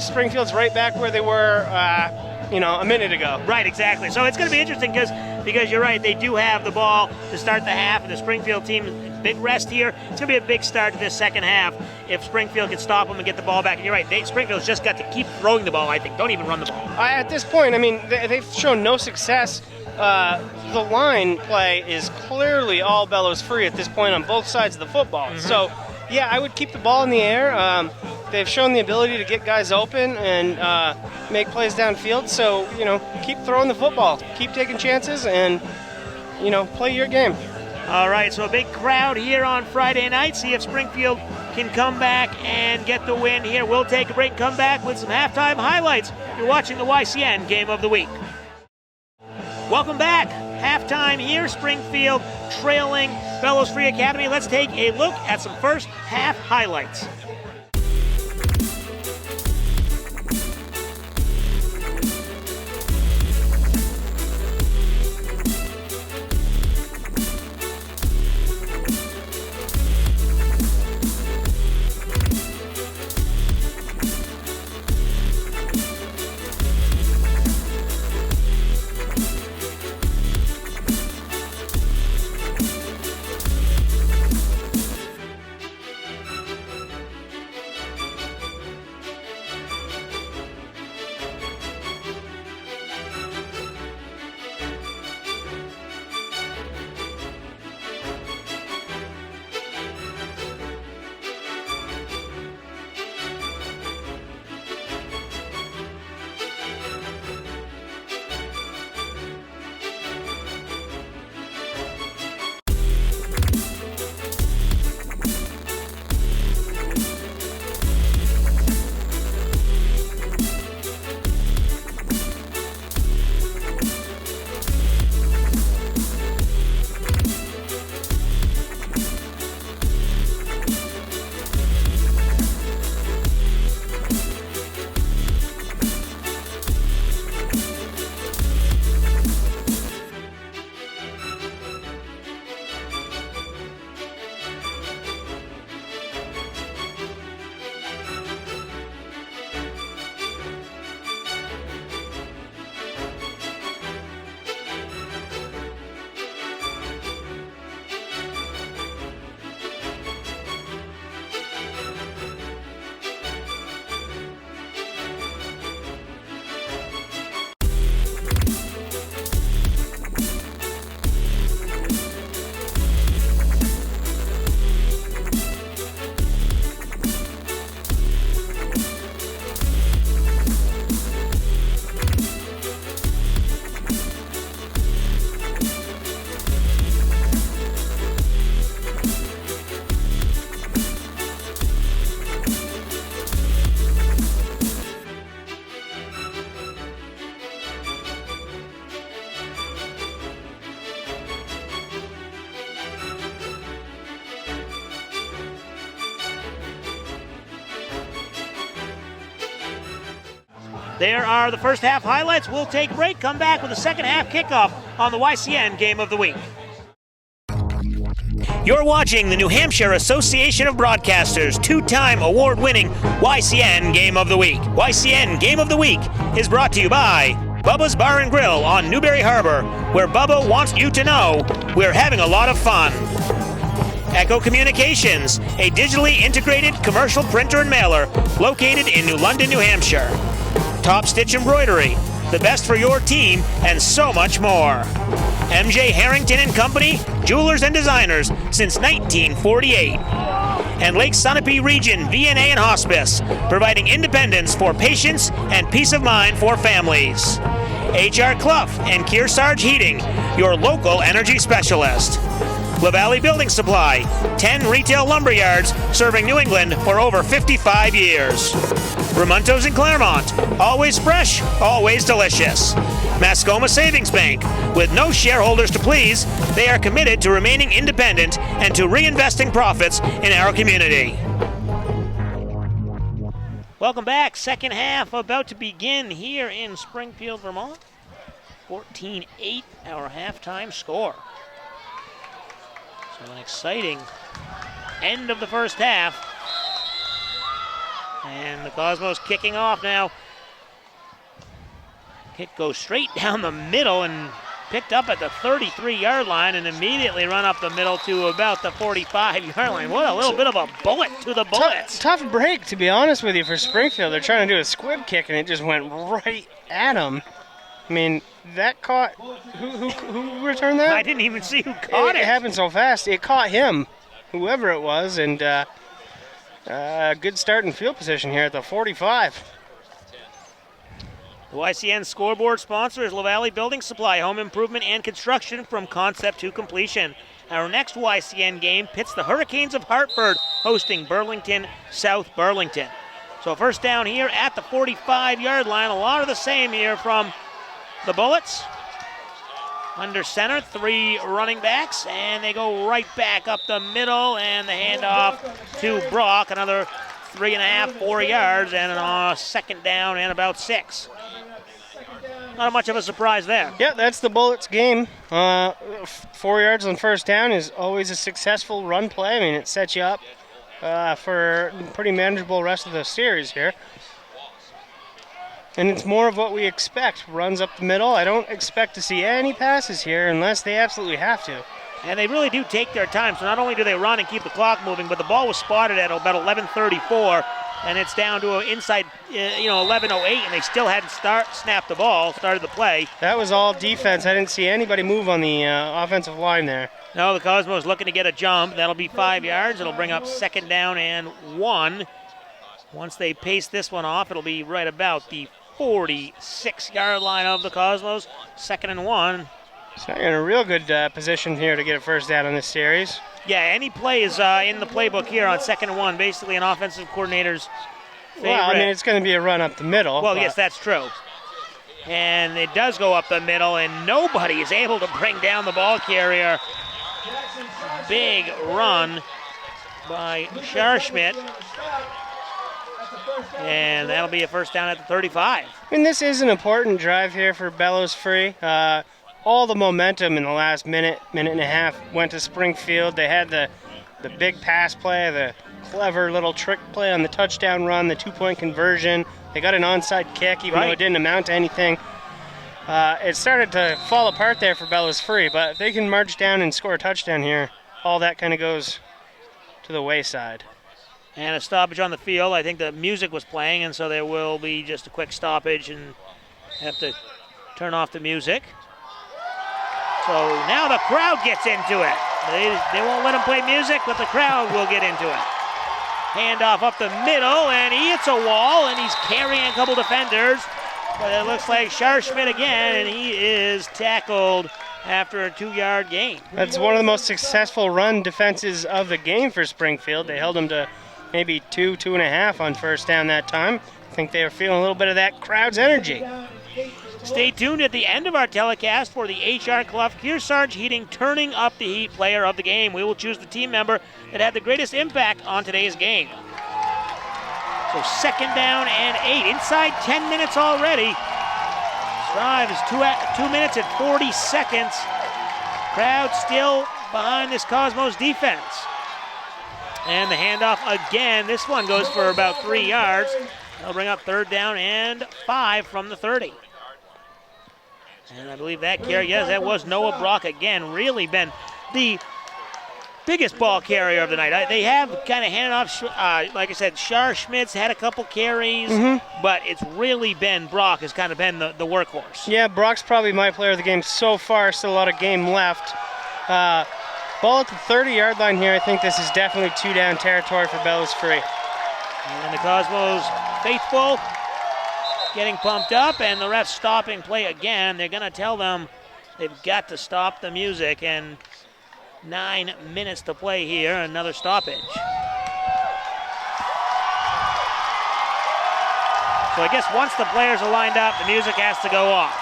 Springfield's right back where they were a minute ago. Right, exactly. So it's going to be interesting because you're right, they do have the ball to start the half, and the Springfield team, big rest here. It's going to be a big start to this second half if Springfield can stop them and get the ball back. And you're right, Springfield's just got to keep throwing the ball, I think. Don't even run the ball. At this point, I mean, they've shown no success. The line play is clearly all Bellows Free at this point on both sides of the football. So, yeah, I would keep the ball in the air. They've shown the ability to get guys open and make plays downfield. So, keep throwing the football. Keep taking chances and, play your game. All right, so a big crowd here on Friday night. See if Springfield can come back and get the win here. We'll take a break and come back with some halftime highlights. You're watching the YCN Game of the Week. Welcome back. Halftime here, Springfield trailing Bellows Free Academy. Let's take a look at some first half highlights. There are the first half highlights. We'll take a break, come back with the second half kickoff on the YCN Game of the Week. You're watching the New Hampshire Association of Broadcasters two-time award-winning YCN Game of the Week. YCN Game of the Week is brought to you by Bubba's Bar and Grill on Newberry Harbor, where Bubba wants you to know we're having a lot of fun. Echo Communications, a digitally integrated commercial printer and mailer located in New London, New Hampshire. Top Stitch Embroidery, the best for your team, and so much more. MJ Harrington and Company, jewelers and designers since 1948. And Lake Sunapee Region VNA and Hospice, providing independence for patients and peace of mind for families. HR Clough and Kearsarge Heating, your local energy specialist. La Valley Building Supply, 10 retail lumber yards serving New England for over 55 years. Ramontos in Claremont, always fresh, always delicious. Mascoma Savings Bank, with no shareholders to please, they are committed to remaining independent and to reinvesting profits in our community. Welcome back. Second half about to begin here in Springfield, Vermont. 14-8 our halftime score. So an exciting end of the first half. And the Cosmos kicking off now. Kick goes straight down the middle and picked up at the 33-yard line and immediately run up the middle to about the 45-yard line. What a little bit of a bullet to the Bullets. Tough break, to be honest with you, for Springfield. They're trying to do a squib kick, and it just went right at them. I mean, that caught... Who returned that? I didn't even see who caught it. It happened so fast. It caught him, whoever it was, and good start in field position here at the 45. The YCN scoreboard sponsor is La Valley Building Supply, home improvement and construction from concept to completion. Our next YCN game pits the Hurricanes of Hartford, hosting Burlington, South Burlington. So first down here at the 45-yard line. A lot of the same here from the Bullets. Under center, 3 running backs, and they go right back up the middle, and the handoff to Brock, another 3.5, 4 yards, and a second down and about 6. Not much of a surprise there. Yeah, that's the Bullets game. 4 yards on first down is always a successful run play. I mean, it sets you up for a pretty manageable rest of the series here. And it's more of what we expect. Runs up the middle. I don't expect to see any passes here unless they absolutely have to. And they really do take their time. So not only do they run and keep the clock moving, but the ball was spotted at about 11:34, and it's down to inside 11:08, and they still hadn't snapped the ball, started the play. That was all defense. I didn't see anybody move on the offensive line there. No, the Cosmos looking to get a jump. That'll be 5 yards. It'll bring up second down and 1. Once they pace this one off, it'll be right about the 46-yard line of the Cosmos. Second and 1. So you're in a real good position here to get a first down in this series. Yeah, any play is in the playbook here on second and 1. Basically an offensive coordinator's favorite. Well, I mean, it's going to be a run up the middle. Well, yes, that's true. And it does go up the middle, and nobody is able to bring down the ball carrier. Big run by Scharschmidt. And that'll be a first down at the 35. I mean, this is an important drive here for Bellows Free. All the momentum in the last minute and a half went to Springfield. They had the big pass play, the clever little trick play on the touchdown run, the 2-point conversion. They got an onside kick, even though it didn't amount to anything. It started to fall apart there for Bellows Free, but if they can march down and score a touchdown here, all that kind of goes to the wayside. And a stoppage on the field. I think the music was playing, and so there will be just a quick stoppage and have to turn off the music. So now the crowd gets into it. They won't let them play music, but the crowd will get into it. Handoff up the middle, and he hits a wall, and he's carrying a couple defenders. But it looks like Scharschmidt again, and he is tackled after a 2-yard gain. That's one of the most successful run defenses of the game for Springfield. They held him to maybe 2.5 on first down that time. I think they were feeling a little bit of that crowd's energy. Stay tuned at the end of our telecast for the HR Clough Kearsarge Heating Turning Up the Heat player of the game. We will choose the team member that had the greatest impact on today's game. So 2nd down and 8. Inside 10 minutes already. This drive is 2 minutes and 40 seconds. Crowd still behind this Cosmos defense. And the handoff again. This one goes for about 3 yards. They'll bring up 3rd down and 5 from the 30. And I believe that carry, yes, that was Noah Brock again. Really been the biggest ball carrier of the night. They have kind of handed off, like I said, Shar Schmitz had a couple carries, but it's really been Brock has kind of been the workhorse. Yeah, Brock's probably my player of the game so far. Still a lot of game left. Ball at the 30-yard line here. I think this is definitely 2-down territory for Bellows Free. And the Cosmos faithful getting pumped up, and the refs stopping play again. They're going to tell them they've got to stop the music, and 9 minutes to play here, another stoppage. So I guess once the players are lined up, the music has to go off.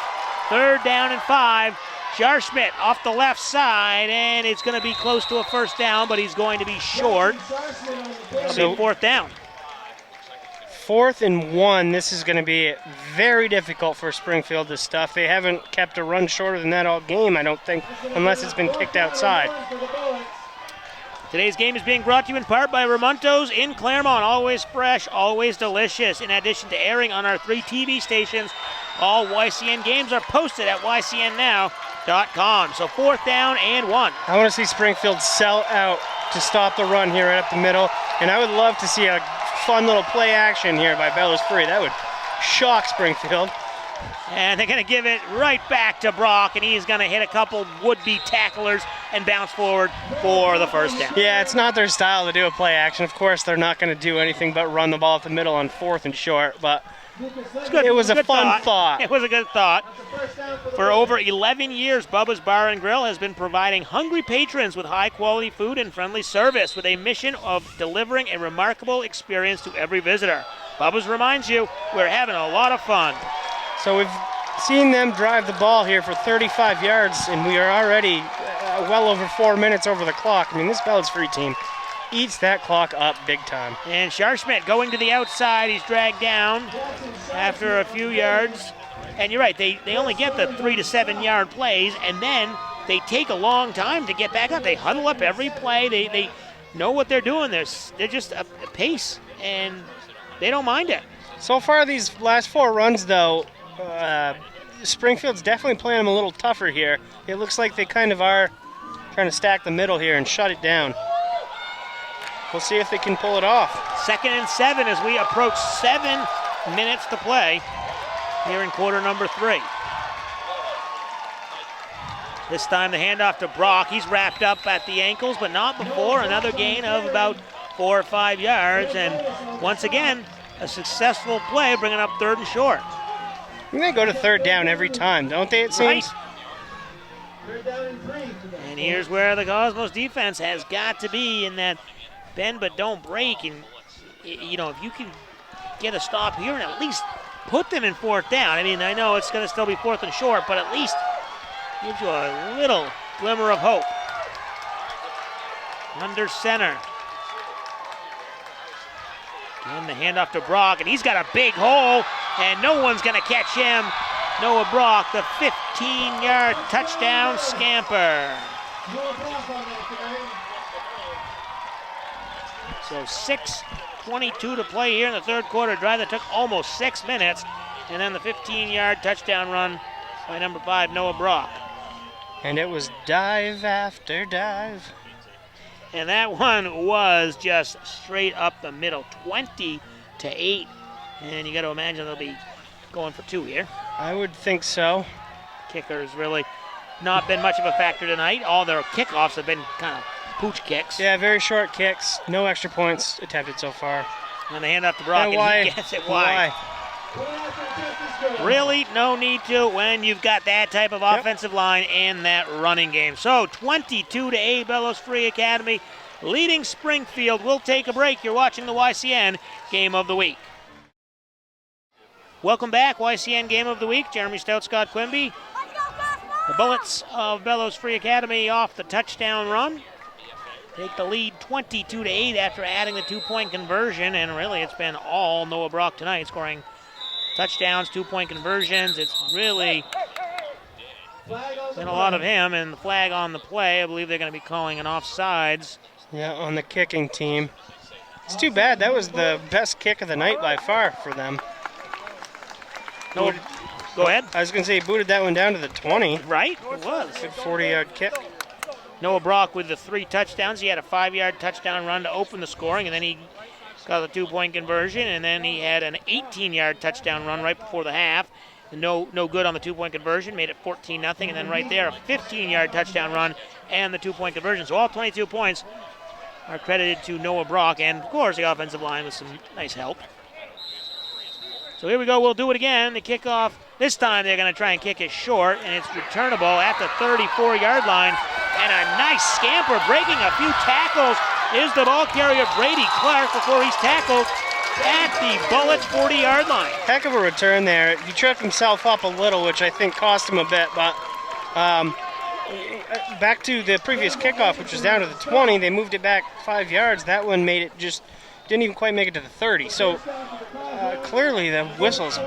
3rd down and 5. Scharschmidt off the left side, and it's going to be close to a 1st down, but he's going to be short. So 4th down. 4th and 1. This is going to be very difficult for Springfield to stuff. They haven't kept a run shorter than that all game, I don't think, unless it's been kicked outside. Today's game is being brought to you in part by Ramonto's in Claremont. Always fresh, always delicious. In addition to airing on our 3 TV stations, all YCN games are posted at ycnnow.com. So 4th down and 1. I want to see Springfield sell out to stop the run here right up the middle, and I would love to see a fun little play action here by Bellows Free. That would shock Springfield. And they're going to give it right back to Brock, and he's going to hit a couple would-be tacklers and bounce forward for the 1st down. Yeah, it's not their style to do a play action. Of course, they're not going to do anything but run the ball at the middle on 4th and short, but it was a fun thought. It was a good thought. For over 11 years, Bubba's Bar and Grill has been providing hungry patrons with high-quality food and friendly service with a mission of delivering a remarkable experience to every visitor. Bubba's reminds you, we're having a lot of fun. So we've seen them drive the ball here for 35 yards, and we are already well over 4 minutes over the clock. I mean, this Bellows Free team eats that clock up big time. And Scharschmidt going to the outside. He's dragged down after a few yards. And you're right, they only get the 3 to 7 yard plays, and then they take a long time to get back up. They huddle up every play. They know what they're doing. They're just a pace, and they don't mind it. So far, these last 4 runs, though, Springfield's definitely playing them a little tougher here. It looks like they kind of are trying to stack the middle here and shut it down. We'll see if they can pull it off. 2nd and 7 as we approach 7 minutes to play here in quarter number 3. This time the handoff to Brock. He's wrapped up at the ankles, but not before. Another gain of about 4 or 5 yards. And once again, a successful play bringing up 3rd and short. They go to 3rd down every time, don't they, it seems? Right. And here's where the Cosmos defense has got to be in that bend but don't break. And, you know, if you can get a stop here and at least put them in 4th down. I mean, I know it's going to still be 4th and short, but at least gives you a little glimmer of hope. Under center. And the handoff to Brock, and he's got a big hole, and no one's going to catch him. Noah Brock, the 15-yard touchdown scamper. So 6:22 to play here in the 3rd quarter. Drive that took almost 6 minutes, and then the 15-yard touchdown run by number 5, Noah Brock. And it was dive after dive. And that one was just straight up the middle, 20-8. And you got to imagine they'll be going for 2 here. I would think so. Kicker's really not been much of a factor tonight. All their kickoffs have been kind of pooch kicks. Yeah, very short kicks. No extra points attempted so far. And the handoff to Brock, and he gets it wide. Really no need to when you've got that type of offensive line and that running game. So 22-8, Bellows Free Academy leading Springfield. We'll take a break. You're watching the YCN Game of the Week. Welcome back, YCN Game of the Week. Jeremy Stout, Scott Quimby. The Bullets of Bellows Free Academy off the touchdown run. take the lead 22-8 after adding the 2-point conversion, and really it's been all Noah Brock tonight, scoring touchdowns, 2-point conversions. It's really been a lot of him, and the flag on the play. I believe they're going to be calling an offsides. Yeah, on the kicking team. It's too bad. That was the best kick of the night by far for them. No, go ahead. I was going to say he booted that one down to the 20. Right, it was. Good 40-yard kick. Noah Brock with the 3 touchdowns. He had a 5-yard touchdown run to open the scoring, and then he got a 2-point conversion, and then he had an 18-yard touchdown run right before the half. No good on the 2-point conversion, made it 14-0, and then right there a 15-yard touchdown run and the 2-point conversion. So all 22 points are credited to Noah Brock, and of course the offensive line with some nice help. So here we go, we'll do it again. The kickoff, this time they're going to try and kick it short, and it's returnable at the 34-yard line. And a nice scamper, breaking a few tackles, is the ball carrier Brady Clark before he's tackled at the Bullets 40-yard line. Heck of a return there. He tripped himself up a little, which I think cost him a bit, but back to the previous kickoff, which was down to the 20, they moved it back 5 yards. That one made it just, didn't even quite make it to the 30. So clearly the whistles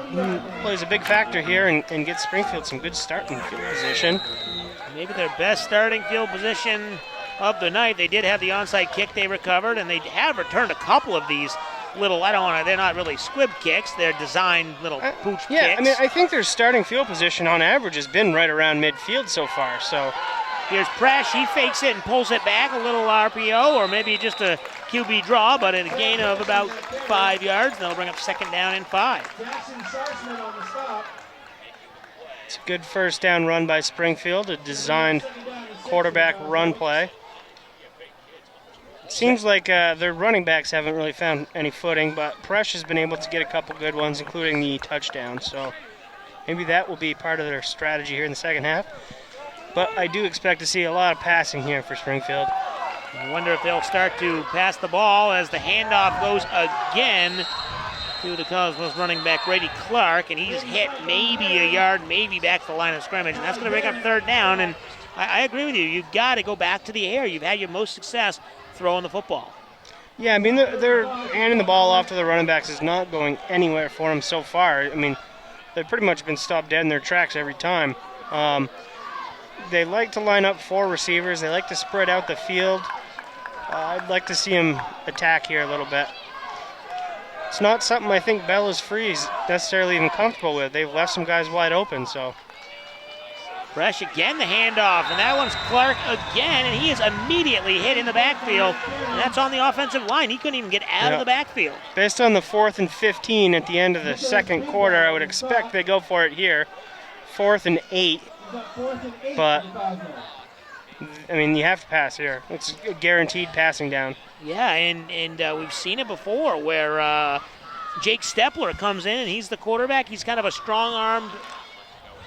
plays a big factor here and gets Springfield some good starting field position. Maybe their best starting field position of the night. They did have the onside kick they recovered, and they have returned a couple of these little, they're not really squib kicks, they're designed little pooch kicks. Yeah, I mean, I think their starting field position on average has been right around midfield so far, so. Here's Presh, he fakes it and pulls it back, a little RPO, or maybe just a QB draw, but a gain of about 5 yards, and they'll bring up 2nd down and 5. It's a good first down run by Springfield, a designed quarterback run play. It seems like their running backs haven't really found any footing, but Presh has been able to get a couple good ones, including the touchdown. So maybe that will be part of their strategy here in the second half. But I do expect to see a lot of passing here for Springfield. I wonder if they'll start to pass the ball as the handoff goes again to the Cosmos running back Brady Clark, and he's hit maybe a yard, maybe back to the line of scrimmage, and that's going to bring up 3rd down. And I agree with you. You've got to go back to the air. You've had your most success throwing the football. Yeah, I mean, they're handing the ball off to the running backs is not going anywhere for them so far. I mean, they've pretty much been stopped dead in their tracks every time. They like to line up 4 receivers. They like to spread out the field. I'd like to see them attack here a little bit. It's not something I think Bella's Free is necessarily even comfortable with. They've left some guys wide open, so. Fresh again, the handoff, and that one's Clark again, and he is immediately hit in the backfield, and that's on the offensive line. He couldn't even get out of the backfield. Based on the 4th and 15 at the end of the second quarter, I would expect they go for it here. 4th and 8, but, I mean, you have to pass here. It's a guaranteed passing down. Yeah, and we've seen it before where Jake Stepler comes in, and he's the quarterback. He's kind of a strong-armed,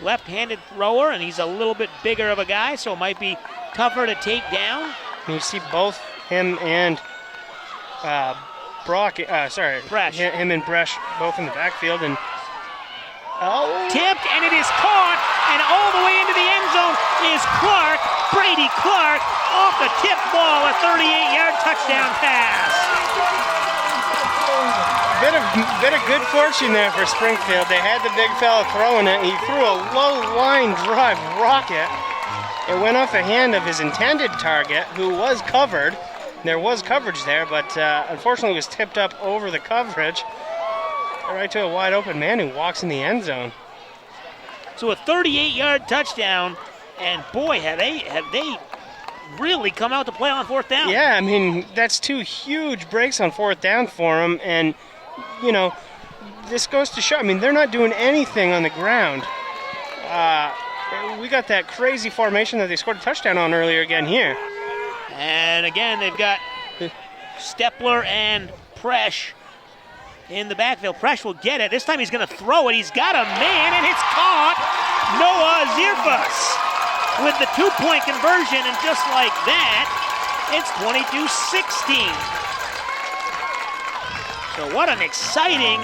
left-handed thrower, and he's a little bit bigger of a guy, so it might be tougher to take down. And you see both him and Bresh. Him and Bresh both in the backfield, and tipped, and it is caught, and all the way into the end zone is Clark, Brady Clark, off the tip ball, a 38-yard touchdown pass. Bit of good fortune there for Springfield. They had the big fella throwing it. He threw a low line drive rocket. It went off the hand of his intended target, who was covered. There was coverage there, but unfortunately it was tipped up over the coverage. Right to a wide open man who walks in the end zone. So a 38-yard touchdown, and boy, have they really come out to play on 4th down. Yeah, I mean, that's 2 huge breaks on 4th down for them, and, you know, this goes to show, I mean, they're not doing anything on the ground. We got that crazy formation that they scored a touchdown on earlier again here. And again, they've got Stepler and Presh in the backfield. Presh will get it. This time he's going to throw it. He's got a man, and it's caught. Noah Zierfus with the 2-point conversion, and just like that, it's 22-16. So what an exciting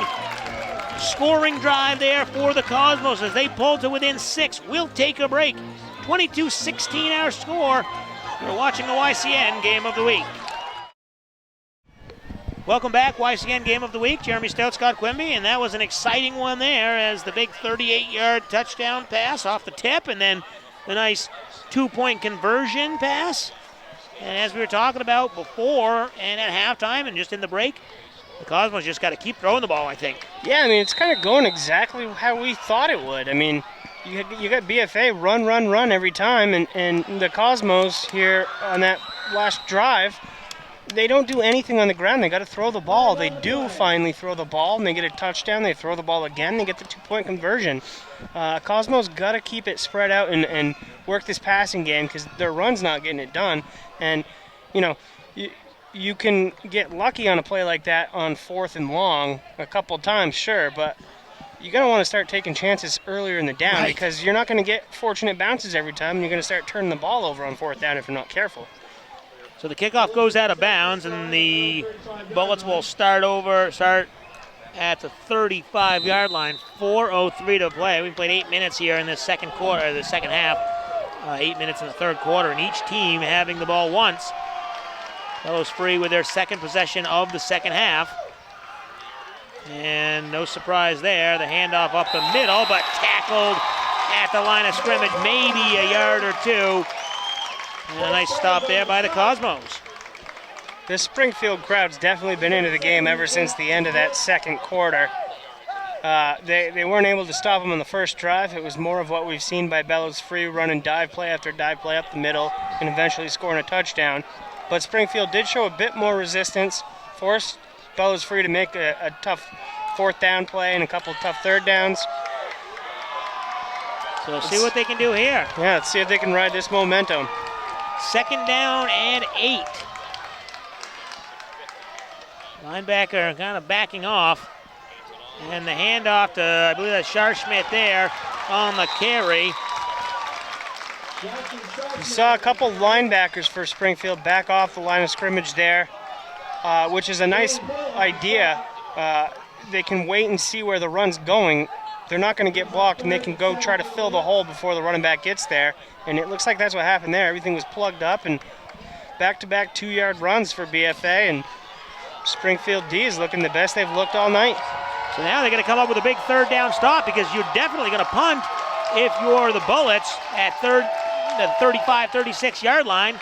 scoring drive there for the Cosmos as they pull to within 6. We'll take a break. 22-16 our score. You're watching the YCN Game of the Week. Welcome back, YCN Game of the Week. Jeremy Stout, Scott Quimby, and that was an exciting one there as the big 38-yard touchdown pass off the tip, and then the nice 2-point conversion pass. And as we were talking about before and at halftime and just in the break, the Cosmos just got to keep throwing the ball, I think. Yeah, I mean, it's kind of going exactly how we thought it would. I mean, you got BFA run every time, and the Cosmos here on that last drive, they don't do anything on the ground. They got to throw the ball. They do finally throw the ball, and they get a touchdown. They throw the ball again. They get the 2-point conversion. Cosmos got to keep it spread out and work this passing game because their run's not getting it done. And, you know, you can get lucky on a play like that on 4th and long a couple times, sure, but you're going to want to start taking chances earlier in the down because you're not going to get fortunate bounces every time, and you're going to start turning the ball over on 4th down if you're not careful. So the kickoff goes out of bounds, and the Bullets will start at the 35-yard line. 4:03 to play. We played 8 minutes here in this second half. 8 minutes in the third quarter, and each team having the ball once. Bellows Free with their second possession of the second half. And no surprise there. The handoff up the middle, but tackled at the line of scrimmage, maybe a yard or two. And a nice stop there by the Cosmos. The Springfield crowd's definitely been into the game ever since the end of that second quarter. They weren't able to stop them on the first drive. It was more of what we've seen by Bellows Free, running dive play after dive play up the middle and eventually scoring a touchdown. But Springfield did show a bit more resistance, forced Bellows Free to make a tough 4th down play and a couple tough 3rd downs. So let's see what they can do here. Yeah, let's see if they can ride this momentum. 2nd down and 8. Linebacker kind of backing off. And the handoff to, I believe that's Scharschmidt there on the carry. You saw a couple linebackers for Springfield back off the line of scrimmage there, which is a nice idea. They can wait and see where the run's going. They're not going to get blocked, and they can go try to fill the hole before the running back gets there. And it looks like that's what happened there. Everything was plugged up, and back-to-back 2-yard runs for BFA, and Springfield D is looking the best they've looked all night. So now they're going to come up with a big 3rd down stop because you're definitely going to punt if you're the Bullets at the 35, 36-yard line.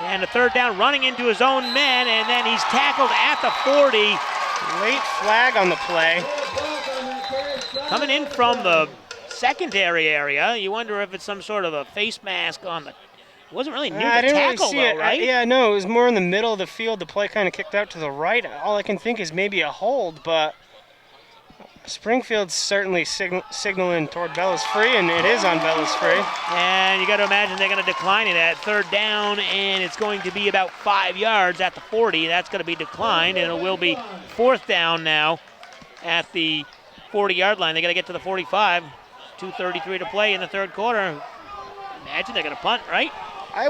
And a 3rd down running into his own men, and then he's tackled at the 40. Late flag on the play. Coming in from the secondary area, you wonder if it's some sort of a face mask on the... It wasn't really near the tackle, though, right? Yeah, no, it was more in the middle of the field. The play kind of kicked out to the right. All I can think is maybe a hold, but Springfield's certainly signaling toward Bellows Free, and it is on Bellows Free. And you got to imagine they're going to decline it at 3rd down, and it's going to be about 5 yards at the 40. That's going to be declined, and it will be 4th down now at the 40-yard line. They got to get to the 45. 2:33 to play in the third quarter. Imagine they're going to punt, right? I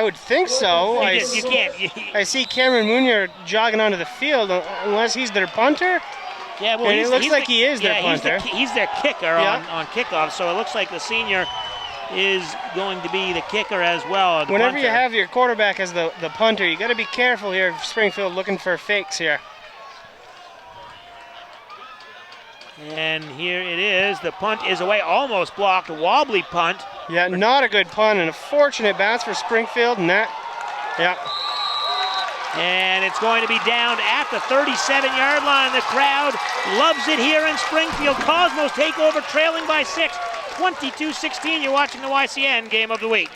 would think so. You can't. I see Cameron Munoz jogging onto the field, unless he's their punter. Yeah, well, and it looks like he is their punter. He's their kicker on kickoff, so it looks like the senior is going to be the kicker as well. Whenever you have your quarterback as the punter, you got to be careful here. Springfield looking for fakes here. And here it is. The punt is away, almost blocked. A wobbly punt. Yeah, not a good punt, and a fortunate bounce for Springfield. And it's going to be down at the 37-yard line. The crowd loves it here in Springfield. Cosmos take over, trailing by 6, 22-16. You're watching the YCN Game of the Week.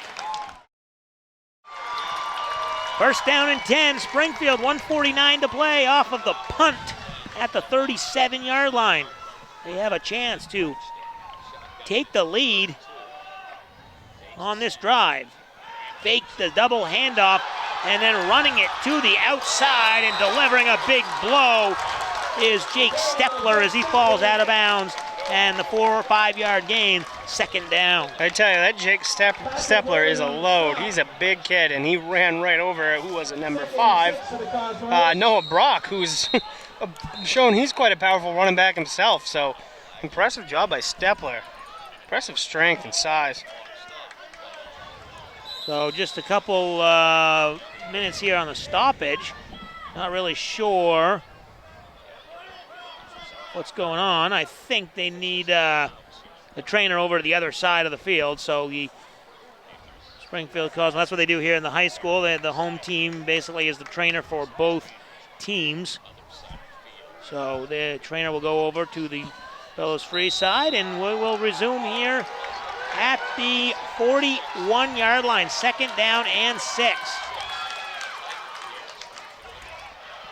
1st down and 10. Springfield, 1:49 to play off of the punt at the 37-yard line. They have a chance to take the lead on this drive. Fake the double handoff, and then running it to the outside and delivering a big blow is Jake Stepler as he falls out of bounds. And the 4 or 5 yard gain, 2nd down. I tell you, that Jake Stepler is a load. He's a big kid, and he ran right over, who was it, number 5? Noah Brock, who's shown he's quite a powerful running back himself. So impressive job by Stepler. Impressive strength and size. So just a couple minutes here on the stoppage. Not really sure what's going on. I think they need the trainer over to the other side of the field. So the Springfield Cosmos, that's what they do here in the high school. The home team basically is the trainer for both teams. So the trainer will go over to the Bellows Free side, and we will resume here at the 41-yard line. 2nd down and 6.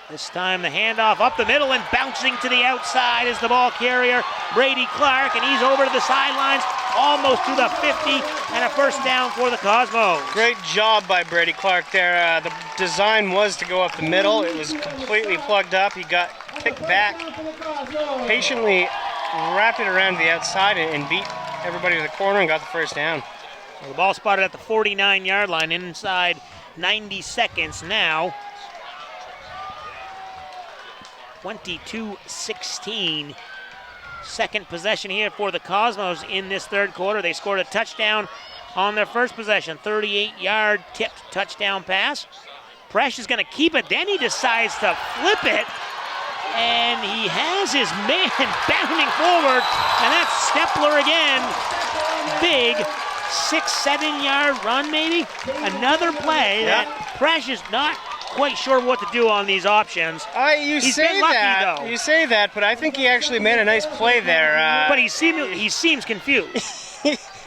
This time the handoff up the middle and bouncing to the outside is the ball carrier, Brady Clark, and he's over to the sidelines, almost to the 50, and a 1st down for the Cosmos. Great job by Brady Clark there. The design was to go up the middle. It was completely plugged up. He got kicked back, patiently wrapped it around the outside and beat everybody to the corner and got the 1st down. Well, the ball spotted at the 49-yard line, inside 90 seconds now. 22-16. Second possession here for the Cosmos in this 3rd quarter. They scored a touchdown on their first possession. 38-yard tipped touchdown pass. Presh is going to keep it. Then he decides to flip it. And he has his man bounding forward. And that's Stepler again. Big 6-7-yard run maybe. Another play that Presh is not quite sure what to do on these options. He's been lucky, though. You say that, but I think he actually made a nice play there. But he seems confused.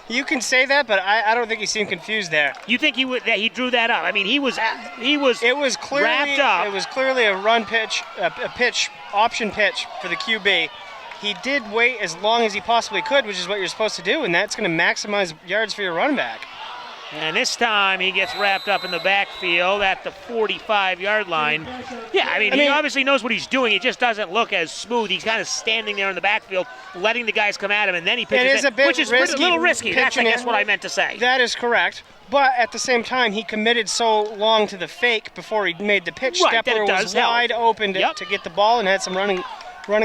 You can say that, but I don't think he seemed confused there. You think that he drew that up? I mean, he was clearly wrapped up. It was clearly a run pitch, option pitch for the QB. He did wait as long as he possibly could, which is what you're supposed to do, and that's going to maximize yards for your running back. And this time he gets wrapped up in the backfield at the 45-yard line. Yeah, I mean, he obviously knows what he's doing. It just doesn't look as smooth. He's kind of standing there in the backfield, letting the guys come at him, and then he pitches it, which is a little risky. That's, I guess, what I meant to say. That is correct. But at the same time, he committed so long to the fake before he made the pitch. Right, Stepler was wide open to get the ball and had some running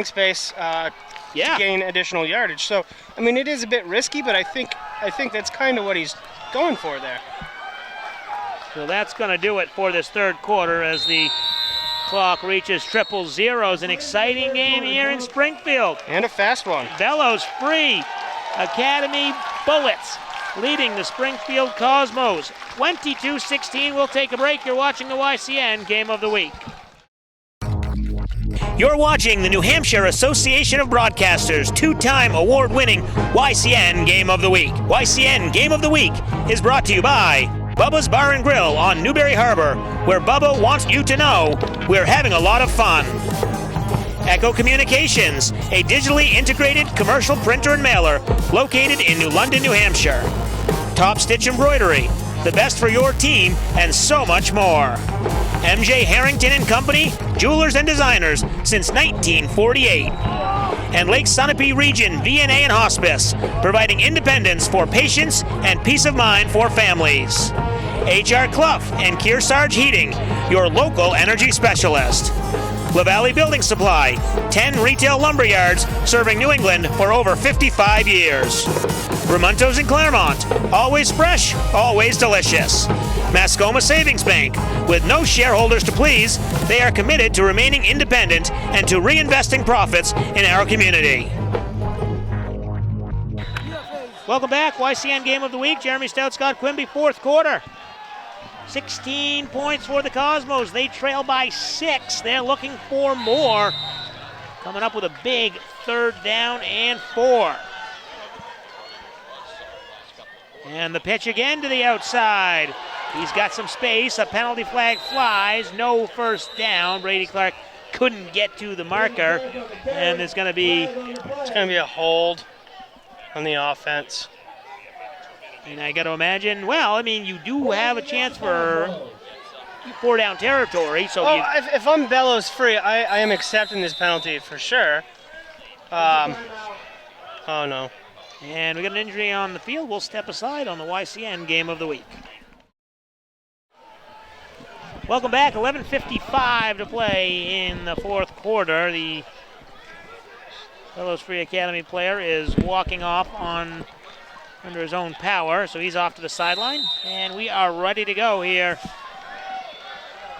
space to gain additional yardage. So, I mean, it is a bit risky, but I think that's kind of what he's going for there. So that's going to do it for this 3rd quarter as the clock reaches triple zeros. An exciting game here in Springfield. And a fast one. Bellows Free Academy Bullets leading the Springfield Cosmos 22-16. We'll take a break. You're watching the YCN Game of the Week. You're watching the New Hampshire Association of Broadcasters 2-time award-winning YCN Game of the Week. YCN Game of the Week is brought to you by Bubba's Bar and Grill on Newberry Harbor, where Bubba wants you to know we're having a lot of fun. Echo Communications, a digitally integrated commercial printer and mailer located in New London, New Hampshire. Top Stitch Embroidery, the best for your team, and so much more. MJ Harrington and Company, jewelers and designers since 1948. And Lake Sunapee Region VNA and Hospice, providing independence for patients and peace of mind for families. H.R. Clough and Kearsarge Heating, your local energy specialist. LaValley Building Supply, 10 retail lumber yards serving New England for over 55 years. Ramontos in Claremont, always fresh, always delicious. Mascoma Savings Bank, with no shareholders to please, they are committed to remaining independent and to reinvesting profits in our community. Welcome back, YCN Game of the Week. Jeremy Stout, Scott Quimby, 4th quarter. 16 points for the Cosmos. They trail by 6. They're looking for more. Coming up with a big 3rd down and 4. And the pitch again to the outside. He's got some space. A penalty flag flies. No 1st down. Brady Clark couldn't get to the marker. And it's going to be a hold on the offense. And I got to imagine, well, I mean, you do have a chance for 4-down territory. So if I'm Bellows Free, I am accepting this penalty for sure. Oh, no. And we got an injury on the field. We'll step aside on the YCN Game of the Week. Welcome back. 11:55 to play in the 4th quarter. The Bellows Free Academy player is walking off on under his own power, so he's off to the sideline. And we are ready to go here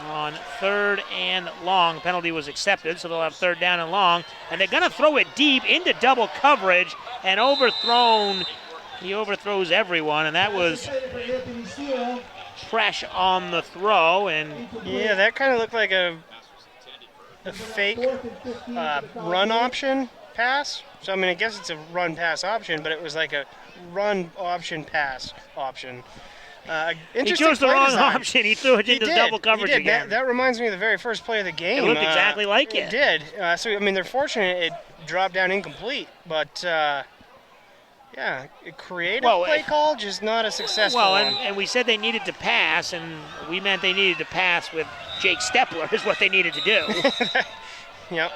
on 3rd and long. Penalty was accepted, so they'll have 3rd down and long. And they're going to throw it deep into double coverage and overthrown. He overthrows everyone, and that was fresh on the throw. And yeah, that kind of looked like a fake run option pass. So, I mean, I guess it's a run-pass option, but it was like a run option pass option. He chose the wrong option. He threw it into double coverage again. That reminds me of the very first play of the game. It looked exactly like it. It did. So, I mean, they're fortunate it dropped down incomplete, but yeah, creative play call, just not a successful one. And we said they needed to pass, and we meant they needed to pass with Jake Stepler is what they needed to do. Yep.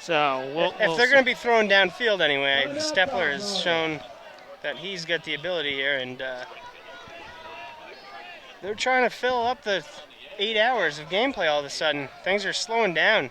So if they're going to be thrown downfield anyway, Stepler has shown that he's got the ability here, and they're trying to fill up the 8 hours of gameplay all of a sudden. Things are slowing down.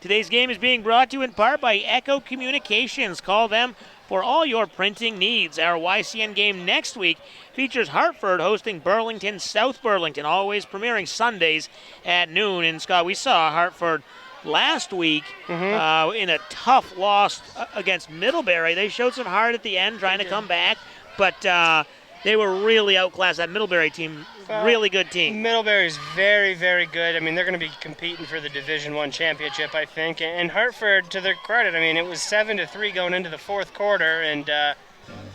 Today's game is being brought to you in part by Echo Communications. Call them for all your printing needs. Our YCN game next week features Hartford hosting Burlington, South Burlington, always premiering Sundays at noon. And Scott, we saw Hartford last week in a tough loss against Middlebury. They showed some heart at the end trying to come back, but they were really outclassed. That Middlebury team, really good team. Middlebury's very, very good. I mean, they're going to be competing for the Division I championship, I think. And Hartford, to their credit, I mean, it was 7-3 going into the 4th quarter, and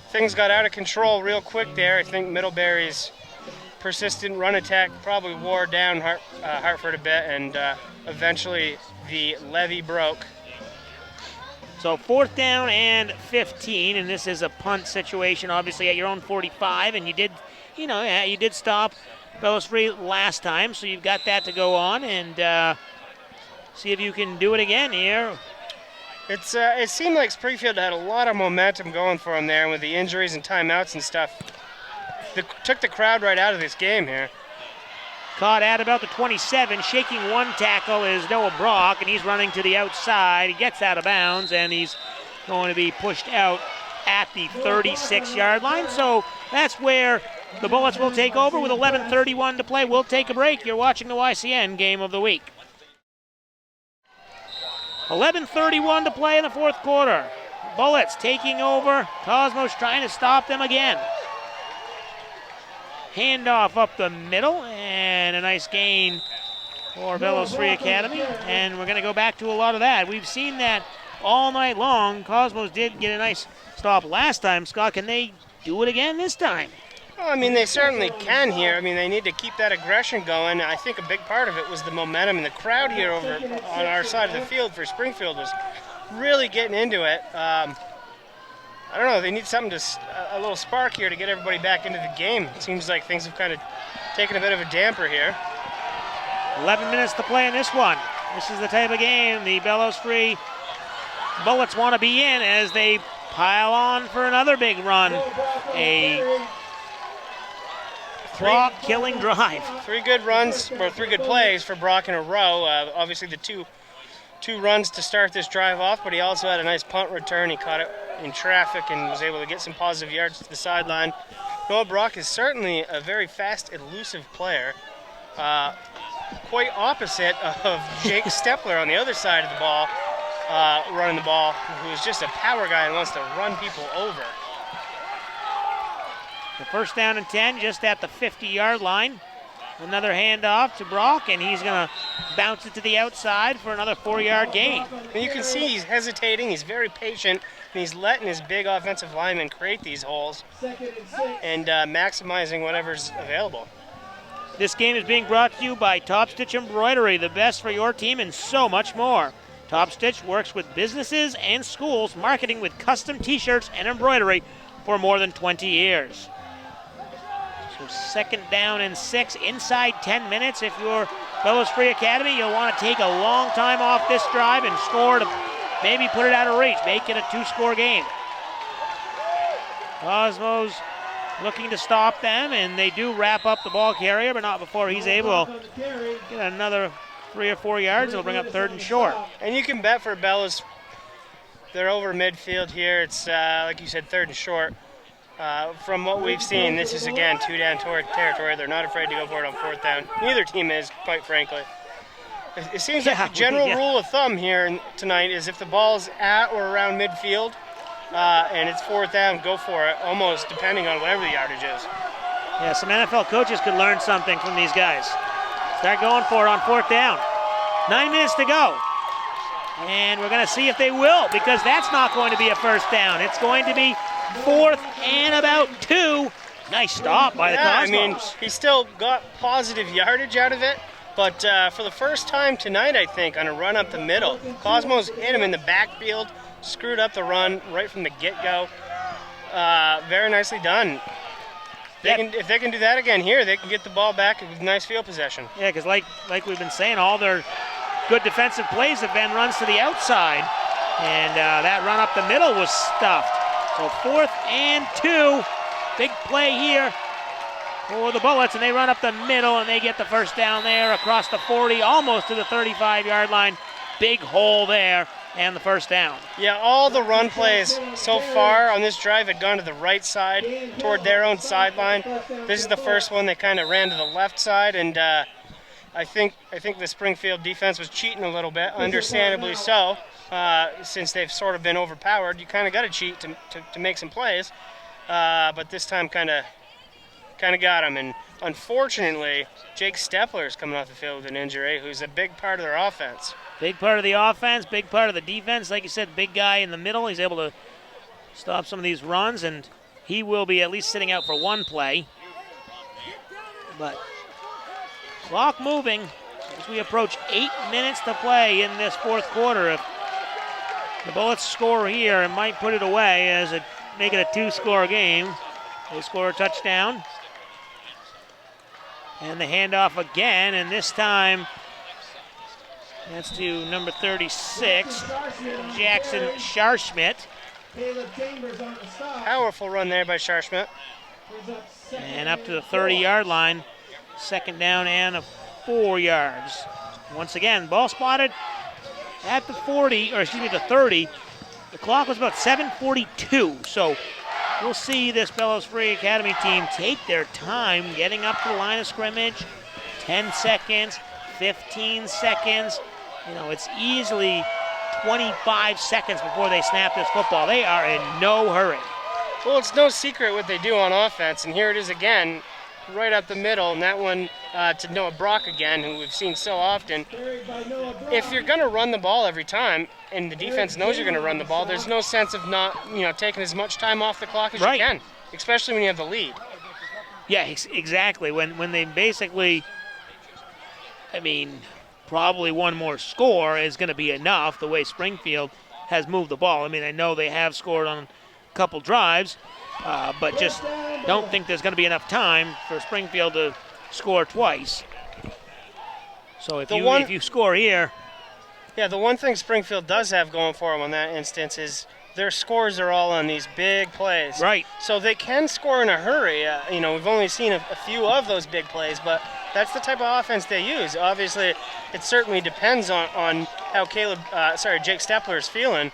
things got out of control real quick there. I think Middlebury's persistent run attack probably wore down Hartford a bit, and eventually the levee broke. So 4th down and 15, and this is a punt situation, obviously at your own 45, and you did stop Bellows Free last time, so you've got that to go on, and see if you can do it again here. It seemed like Springfield had a lot of momentum going for them there, and with the injuries and timeouts and stuff, took the crowd right out of this game here. Caught at about the 27, shaking one tackle is Noah Brock, and he's running to the outside. He gets out of bounds, and he's going to be pushed out at the 36-yard line. So that's where the Bullets will take over with 11:31 to play. We'll take a break. You're watching the YCN Game of the Week. 11:31 to play in the 4th quarter. Bullets taking over. Cosmos trying to stop them again. Handoff up the middle, and a nice gain for Bellows Free Academy. And we're going to go back to a lot of that. We've seen that all night long. Cosmos did get a nice stop last time. Scott, can they do it again this time? Well, I mean, they certainly can here. I mean, they need to keep that aggression going. I think a big part of it was the momentum, and the crowd here over on our side of the field for Springfield was really getting into it. I don't know, they need something a little spark here to get everybody back into the game. It seems like things have kind of taken a bit of a damper here. 11 minutes to play in this one. This is the type of game the Bellows Free Bullets want to be in as they pile on for another big run. A clock-killing drive. 3 good runs, or 3 good plays for Brock in a row. Obviously the two runs to start this drive off, but he also had a nice punt return. He caught it in traffic and was able to get some positive yards to the sideline. Noah Brock is certainly a very fast, elusive player. Quite opposite of Jake Stepler on the other side of the ball, running the ball, who is just a power guy and wants to run people over. The 1st down and 10 just at the 50-yard line. Another handoff to Brock, and he's going to bounce it to the outside for another 4-yard gain. And you can see he's hesitating, he's very patient, and he's letting his big offensive linemen create these holes and maximizing whatever's available. This game is being brought to you by Top Stitch Embroidery, the best for your team and so much more. Top Stitch works with businesses and schools, marketing with custom t-shirts and embroidery for more than 20 years. So 2nd down and 6, inside 10 minutes. If you're Bellows Free Academy, you'll want to take a long time off this drive and score to maybe put it out of reach, make it a 2-score game. Cosmos looking to stop them, and they do wrap up the ball carrier, but not before he's able to get another 3 or 4 yards. It'll bring up 3rd and short. And you can bet for Bellows, they're over midfield here. It's, like you said, 3rd and short. From what we've seen, this is, again, 2-down territory. They're not afraid to go for it on 4th down. Neither team is, quite frankly. It seems like the general rule of thumb here tonight is if the ball's at or around midfield and it's 4th down, go for it, almost depending on whatever the yardage is. Yeah, some NFL coaches could learn something from these guys. Start going for it on 4th down. 9 minutes to go. And we're going to see if they will, because that's not going to be a 1st down. It's going to be 4th and about 2. Nice stop by the Cosmos. I mean, he still got positive yardage out of it, but for the first time tonight, I think, on a run up the middle, Cosmos hit him in the backfield, screwed up the run right from the get-go. Very nicely done. If they can do that again here, they can get the ball back with nice field possession. Yeah, because like we've been saying, all their good defensive plays have been runs to the outside, and that run up the middle was stuffed. So 4th and 2, big play here for the Bullets, and they run up the middle, and they get the 1st down there across the 40, almost to the 35-yard line. Big hole there, and the 1st down. Yeah, all the run plays so far on this drive had gone to the right side, toward their own sideline. This is the first one they kind of ran to the left side, and I think the Springfield defense was cheating a little bit, understandably so, since they've sort of been overpowered. You kind of got to cheat to make some plays, but this time kind of got him. And unfortunately, Jake Stepler is coming off the field with an injury, who's a big part of their offense. Big part of the offense, big part of the defense. Like you said, big guy in the middle. He's able to stop some of these runs, and he will be at least sitting out for one play. But clock moving as we approach 8 minutes to play in this 4th quarter. If the Bullets score here, it might put it away as make it a 2-score game. They score a touchdown. And the handoff again, and this time that's to number 36, Jackson Scharschmidt. Powerful run there by Scharschmidt. And up to the 30-yard line, 2nd down and 4 yards. Once again, ball spotted at the 30. The clock was about 7:42, so we'll see this Bellows Free Academy team take their time getting up to the line of scrimmage. 10 seconds, 15 seconds. You know, it's easily 25 seconds before they snap this football. They are in no hurry. Well, it's no secret what they do on offense, and here it is again, right up the middle, and that one to Noah Brock again, who we've seen so often. If you're going to run the ball every time, and the defense knows you're going to run the ball, there's no sense of not, taking as much time off the clock as you can, especially when you have the lead. Yeah, exactly. When they basically, probably one more score is going to be enough, the way Springfield has moved the ball. I know they have scored on a couple drives, but just don't think there's going to be enough time for Springfield to score twice. So if you score here... Yeah, the one thing Springfield does have going for them on that instance is their scores are all on these big plays. Right. So they can score in a hurry. We've only seen a few of those big plays, but that's the type of offense they use. Obviously, it certainly depends on how Jake Stepler is feeling.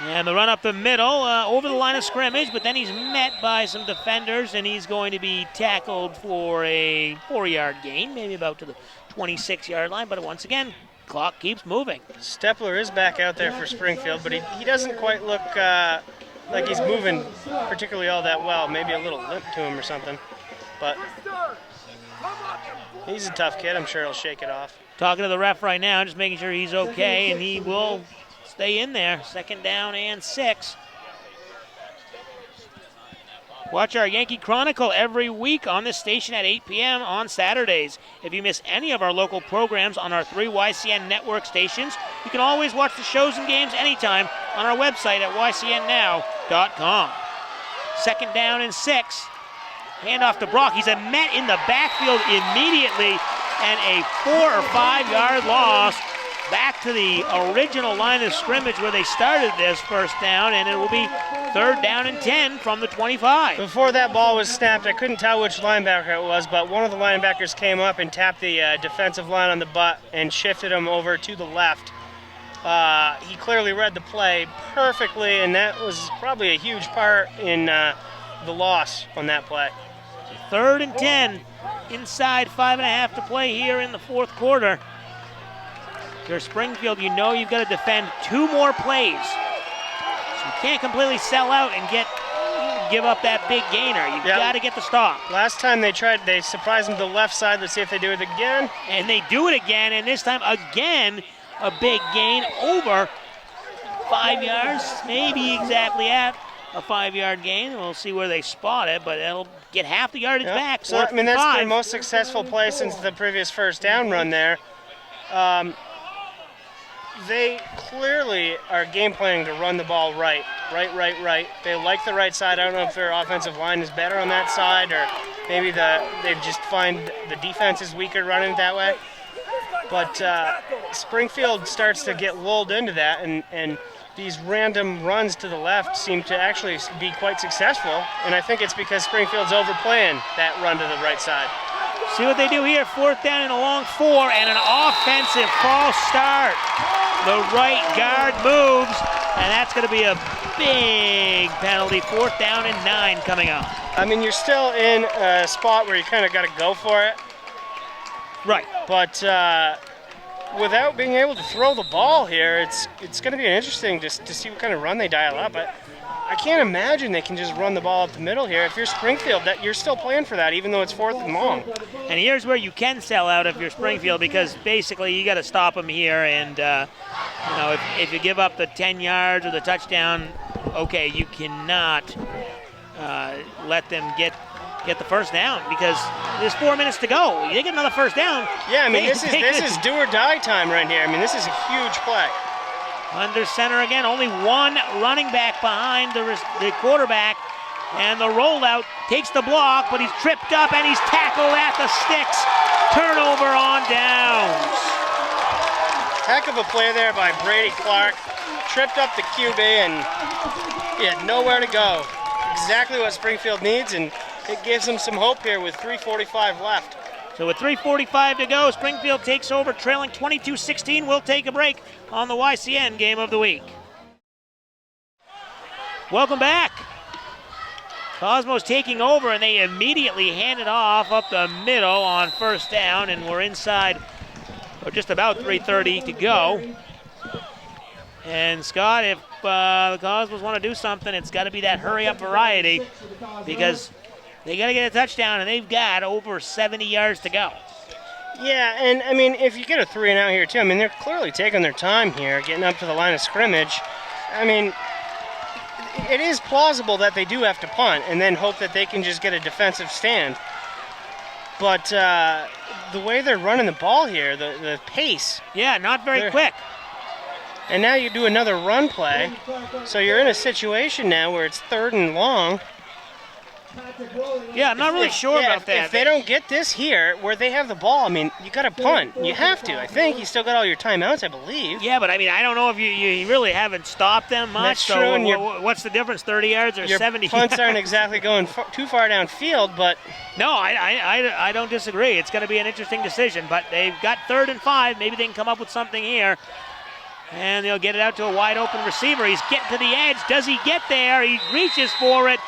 And the run up the middle, over the line of scrimmage, but then he's met by some defenders, and he's going to be tackled for a 4-yard gain, maybe about to the 26-yard line. But once again, clock keeps moving. Stepler is back out there for Springfield, but he doesn't quite look like he's moving particularly all that well. Maybe a little limp to him or something. But he's a tough kid. I'm sure he'll shake it off. Talking to the ref right now, just making sure he's okay, and he will stay in there. 2nd down and 6. Watch our Yankee Chronicle every week on this station at 8 p.m. on Saturdays. If you miss any of our local programs on our 3 YCN network stations, you can always watch the shows and games anytime on our website at ycnnow.com. 2nd down and 6. Handoff to Brock. He's met in the backfield immediately, and a 4 or 5 yard loss back to the original line of scrimmage where they started this 1st down, and it will be 3rd down and 10 from the 25. Before that ball was snapped, I couldn't tell which linebacker it was, but one of the linebackers came up and tapped the defensive line on the butt and shifted him over to the left. He clearly read the play perfectly, and that was probably a huge part in the loss on that play. 3rd and 10, inside 5.5 to play here in the 4th quarter. If you're Springfield, you know you've got to defend 2 more plays. So you can't completely sell out and give up that big gainer. You've got to get the stop. Last time they surprised them to the left side. Let's see if they do it again. And they do it again, and this time again, a big gain over 5 yards, maybe exactly at a 5-yard gain. We'll see where they spot it, but it'll get half the yardage back. So, I mean, that's their most successful play since the previous first down run there. They clearly are game planning to run the ball right. They like the right side. I don't know if their offensive line is better on that side, or maybe they just find the defense is weaker running it that way. But Springfield starts to get lulled into that, and these random runs to the left seem to actually be quite successful, and I think it's because Springfield's overplaying that run to the right side. See what they do here, 4th down and a long 4, and an offensive false start. The right guard moves, and that's going to be a big penalty. 4th down and 9 coming up. I mean, you're still in a spot where you kind of got to go for it. Right. But without being able to throw the ball here, it's going to be interesting to see what kind of run they dial up. But I can't imagine they can just run the ball up the middle here. If you're Springfield, that you're still playing for that, even though it's 4th and long. And here's where you can sell out if you're Springfield, because basically you got to stop them here. And if you give up the 10 yards or the touchdown, okay, you cannot let them get the first down, because there's 4 minutes to go. You get another first down. Yeah, I mean, this is do or die time right here. I mean, this is a huge play. Under center again, only one running back behind the quarterback, and the rollout takes the block, but he's tripped up and he's tackled at the sticks. Turnover on downs. Heck of a play there by Brady Clark. Tripped up the QB and he had nowhere to go. Exactly what Springfield needs, and it gives them some hope here with 3:45 left. So with 3:45 to go, Springfield takes over, trailing 22-16. We'll take a break on the YCN Game of the Week. Welcome back. Cosmos taking over, and they immediately hand it off up the middle on 1st down, and we're inside just about 3:30 to go. And Scott, if the Cosmos want to do something, it's got to be that hurry-up variety, because they got to get a touchdown, and they've got over 70 yards to go. Yeah, and I mean, if you get a 3 and out here too, I mean, they're clearly taking their time here, getting up to the line of scrimmage. I mean, it is plausible that they do have to punt and then hope that they can just get a defensive stand. But the way they're running the ball here, the pace. Yeah, not very quick. And now you do another run play, so you're in a situation now where it's 3rd and long. Yeah, I'm not really sure about that. If they don't get this here, where they have the ball, I mean, you got to punt. You have to. I think you still got all your timeouts, I believe. Yeah, but I mean, I don't know if you really haven't stopped them much. That's so true. And what's the difference, 30 yards or 70 yards? Your punts aren't exactly going too far downfield, but... No, I don't disagree. It's going to be an interesting decision, but they've got 3rd and 5. Maybe they can come up with something here. And they'll get it out to a wide-open receiver. He's getting to the edge. Does he get there? He reaches for it.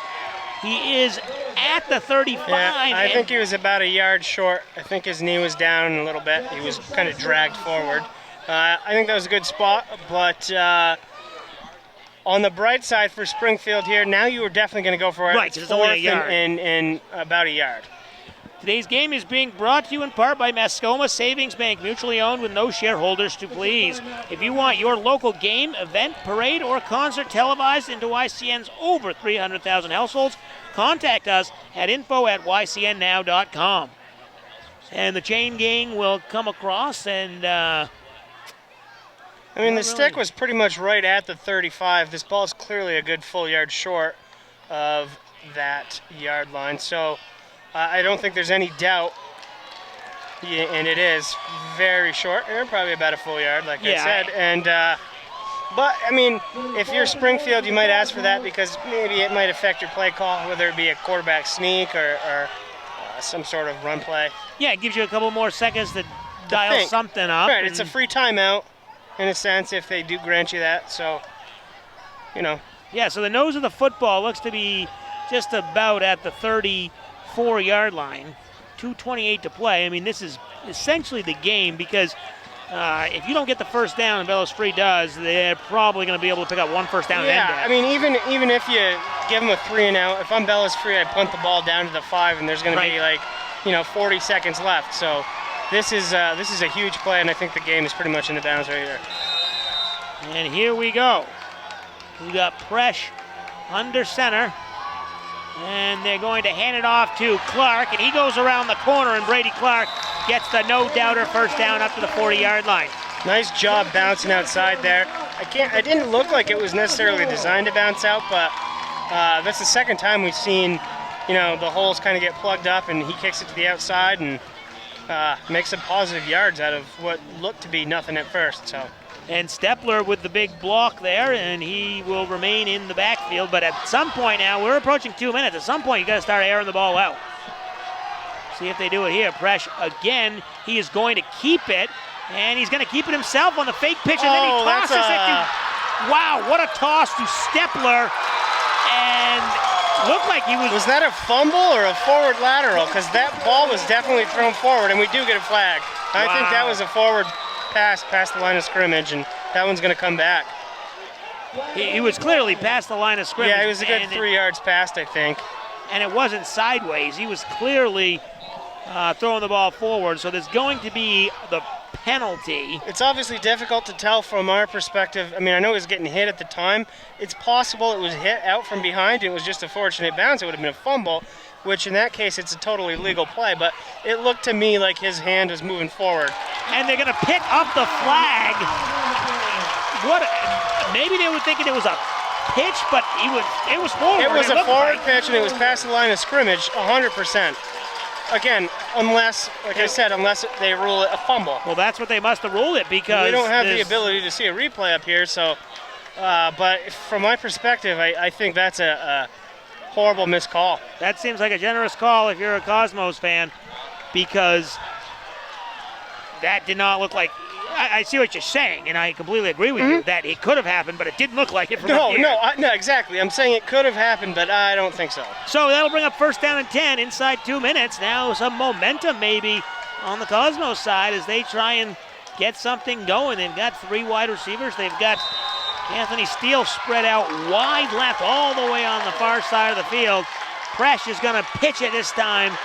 He is at the 35. Yeah, I think he was about a yard short. I think his knee was down a little bit. He was kind of dragged forward. I think that was a good spot, but on the bright side for Springfield here, now you are definitely going to go for it. Right, it's only a yard. And about a yard. Today's game is being brought to you in part by Mascoma Savings Bank, mutually owned with no shareholders to please. If you want your local game, event, parade, or concert televised into YCN's over 300,000 households, contact us at info@ycnnow.com. And the chain gang will come across and... I mean, the stick was pretty much right at the 35. This ball is clearly a good full yard short of that yard line. So... I don't think there's any doubt, and it is very short, probably about a full yard, like I said. And but I mean, if you're Springfield, you might ask for that because maybe it might affect your play call, whether it be a quarterback sneak or some sort of run play. Yeah, it gives you a couple more seconds to dial something up. Right, it's a free timeout. in a sense, if they do grant you that. So, you know. Yeah, so the nose of the football looks to be just about at the 34-yard line. 2:28 to play. I mean, this is essentially the game because if you don't get the first down and Bellows Free does, they're probably going to be able to pick up one first down and end it. I mean, even if you give them a 3 and out, if I'm Bellows Free, I punt the ball down to the 5, and there's going to be like, 40 seconds left. So this is a huge play, and I think the game is pretty much in the bounds right here. And here we go. We got Presh under center. And they're going to hand it off to Clark, and he goes around the corner, and Brady Clark gets the no-doubter first down up to the 40-yard line. Nice job bouncing outside there. I didn't look like it was necessarily designed to bounce out, but that's the second time we've seen, the holes kind of get plugged up, and he kicks it to the outside and makes some positive yards out of what looked to be nothing at first. So. And Stepler with the big block there, and he will remain in the backfield. But at some point now, we're approaching 2 minutes. At some point, you got to start airing the ball out. See if they do it here. Presh again. He is going to keep it, and he's going to keep it himself on the fake pitch, and then he tosses it to. Wow, what a toss to Stepler, and looked like he was. Was that a fumble or a forward lateral? Because that ball was definitely thrown forward, and we do get a flag. I think that was a forward pass past the line of scrimmage, and that one's going to come back. He was clearly past the line of scrimmage. Yeah, he was a good 3 yards past, I think. And it wasn't sideways. He was clearly throwing the ball forward, so there's going to be the penalty. It's obviously difficult to tell from our perspective. I mean, I know he was getting hit at the time. It's possible it was hit out from behind, and it was just a fortunate bounce. It would have been a fumble, which in that case, it's a totally legal play, but it looked to me like his hand was moving forward. And they're going to pick up the flag. Maybe they were thinking it was a pitch, but it was forward. It was a forward pitch, and it was past the line of scrimmage, 100%. Again, unless they rule it a fumble. Well, that's what they must have ruled it, because we don't have the ability to see a replay up here, so, but from my perspective, I think that's a horrible missed call. That seems like a generous call if you're a Cosmos fan, because that did not look like. I see what you're saying, and I completely agree with you that it could have happened, but it didn't look like it from up here. No, exactly. I'm saying it could have happened, but I don't think so. So that'll bring up first down and 10 inside 2 minutes. Now some momentum maybe on the Cosmos side as they try and get something going. They've got 3 wide receivers. They've got Anthony Steele spread out wide left all the way on the far side of the field. Presh is going to pitch it this time.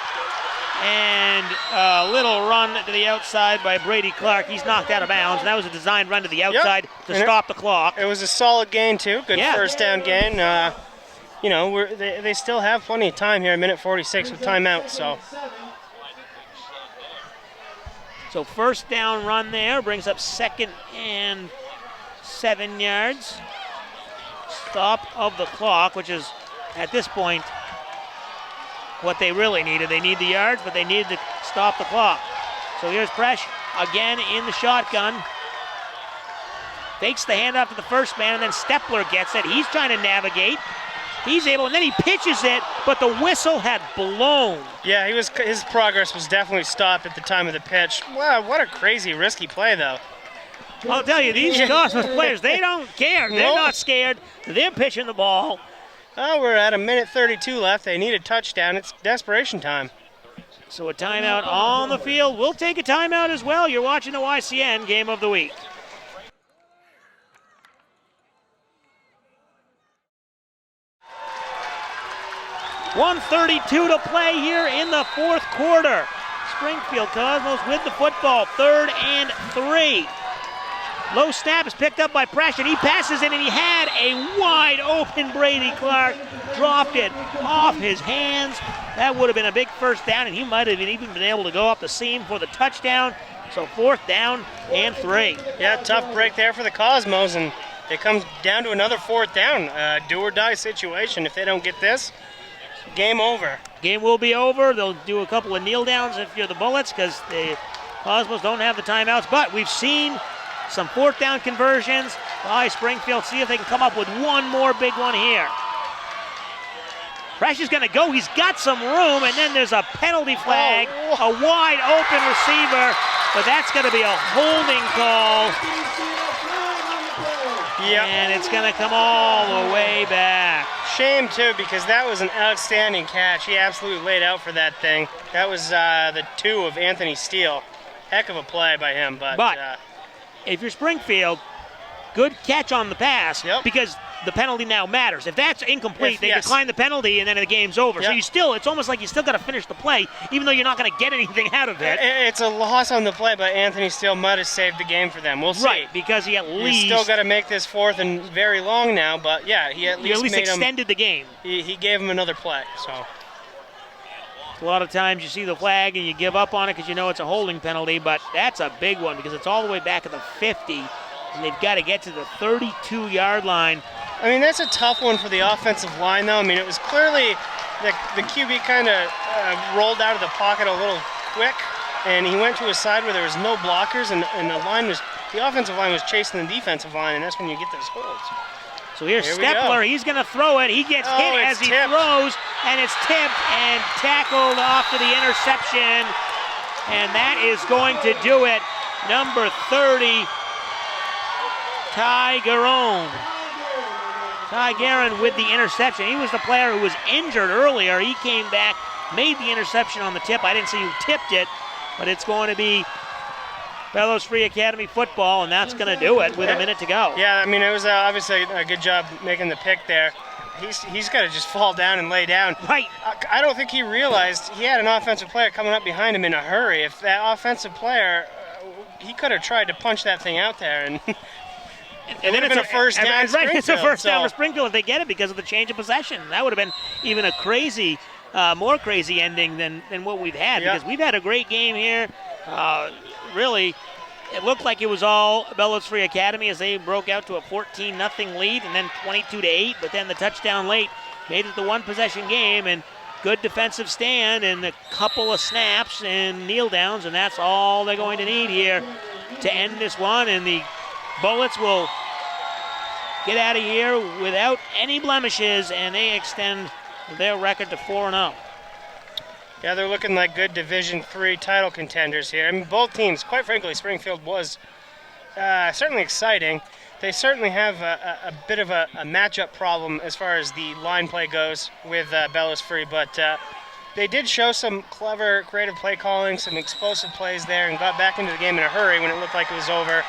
And a little run to the outside by Brady Clark. He's knocked out of bounds. And that was a designed run to the outside to stop the clock. It was a solid gain, too. Good first down gain. They still have plenty of time here, 1:46 with timeout. So first down run there brings up 2nd and 7 yards. Stop of the clock, which is at this point what they really needed. They need the yards, but they needed to stop the clock. So here's Presh again in the shotgun. Fakes the handoff to the first man, and then Stepler gets it. He's trying to navigate. He's able, and then he pitches it, but the whistle had blown. Yeah, his progress was definitely stopped at the time of the pitch. Wow, what a crazy, risky play, though. I'll tell you, these Cosmos players, they don't care. They're not scared. They're pitching the ball. Oh, we're at 1:32 left. They need a touchdown. It's desperation time. So a timeout on the field. We'll take a timeout as well. You're watching the YCN Game of the Week. .132 to play here in the 4th quarter. Springfield Cosmos with the football, 3rd and 3. Low snap is picked up by Presh, and he passes it, and he had a wide open Brady Clark. Dropped it off his hands. That would have been a big first down, and he might have even been able to go up the seam for the touchdown. So 4th down and 3. Yeah, tough break there for the Cosmos, and it comes down to another 4th down. Do or die situation. If they don't get this, game over. Game will be over. They'll do a couple of kneel downs if you're the Bullets, because the Cosmos don't have the timeouts, but we've seen some 4th down conversions by Springfield. See if they can come up with one more big one here. Presh is going to go. He's got some room, and then there's a penalty flag, a wide open receiver, but that's going to be a holding call. Yep. And it's going to come all the way back. Shame, too, because that was an outstanding catch. He absolutely laid out for that thing. That was the 2 of Anthony Steele. Heck of a play by him. But if you're Springfield, good catch on the pass, yep, because the penalty now matters. If that's incomplete, they decline the penalty, and then the game's over. Yep. So it's almost like you still got to finish the play, even though you're not going to get anything out of it. It's a loss on the play, but Anthony Steele might have saved the game for them. We'll see. Right, because he at least... He's still got to make this 4th and very long now, but yeah, he at least extended the game. He gave him another play, so... A lot of times you see the flag and you give up on it because you know it's a holding penalty, but that's a big one because it's all the way back at the 50, and they've got to get to the 32-yard line. I mean, that's a tough one for the offensive line, though. I mean, it was clearly the QB kind of rolled out of the pocket a little quick, and he went to a side where there was no blockers, and the offensive line was chasing the defensive line, and that's when you get those holds. So here's Stepler. He's going to throw it. He gets hit as he throws, and it's tipped and tackled off to the interception, and that is going to do it. Number 30, Ty Garone. Ty Guerin with the interception. He was the player who was injured earlier. He came back, made the interception on the tip. I didn't see who tipped it, but it's going to be Bellows Free Academy football, and that's going to do it with a minute to go. Yeah, I mean, it was obviously a good job making the pick there. He's got to just fall down and lay down. Right. I don't think he realized he had an offensive player coming up behind him in a hurry. If that offensive player, he could have tried to punch that thing out there, and and then it's a first down. Right, it's a first down for Springfield if they get it because of the change of possession. That would have been even a crazy, more crazy ending than what we've had, because we've had a great game here. Really, it looked like it was all Bellows Free Academy as they broke out to a 14-0 lead and then 22-8, but then the touchdown late made it the one-possession game, and good defensive stand and a couple of snaps and kneel downs, and that's all they're going to need here to end this one, and the Bullets will get out of here without any blemishes, and they extend their record to 4-0. Yeah, they're looking like good Division III title contenders here. I mean, both teams, quite frankly, Springfield was certainly exciting. They certainly have a bit of a matchup problem as far as the line play goes with Bellows Free, but they did show some clever, creative play calling, some explosive plays there, and got back into the game in a hurry when it looked like it was over.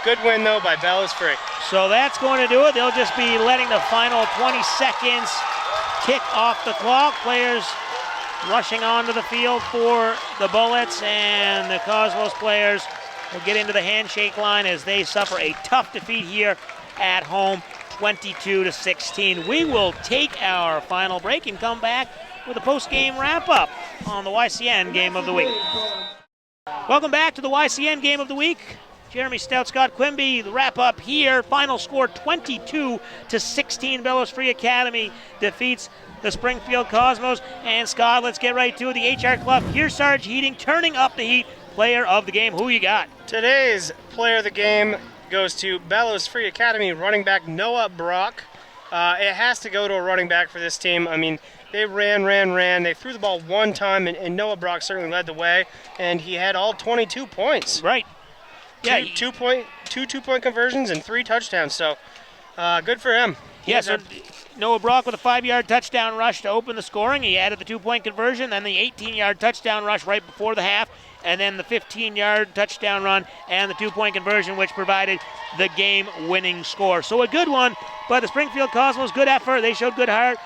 Good win, though, by Bellows Free. So that's going to do it. They'll just be letting the final 20 seconds tick off the clock. Players rushing onto the field for the Bullets, and the Cosmos players will get into the handshake line as they suffer a tough defeat here at home, 22-16. We will take our final break and come back with a post-game wrap-up on the YCN Game of the Week. Welcome back to the YCN Game of the Week. Jeremy Stout, Scott Quimby, the wrap-up here. Final score 22-16. Bellows Free Academy defeats the Springfield Cosmos. And Scott, let's get right to it. The HR Club, Kearsarge Heating, turning up the heat. Player of the game, who you got? Today's player of the game goes to Bellows Free Academy running back Noah Brock. It has to go to a running back for this team. I mean, they ran. They threw the ball one time, and Noah Brock certainly led the way, and he had all 22 points. Right. Yeah, two-point conversions and 3 touchdowns, so good for him. Yes, Noah Brock with a 5-yard touchdown rush to open the scoring. He added the 2-point conversion, then the 18-yard touchdown rush right before the half, and then the 15-yard touchdown run and the 2-point conversion, which provided the game-winning score. So a good one, but the Springfield Cosmos, good effort. They showed good heart.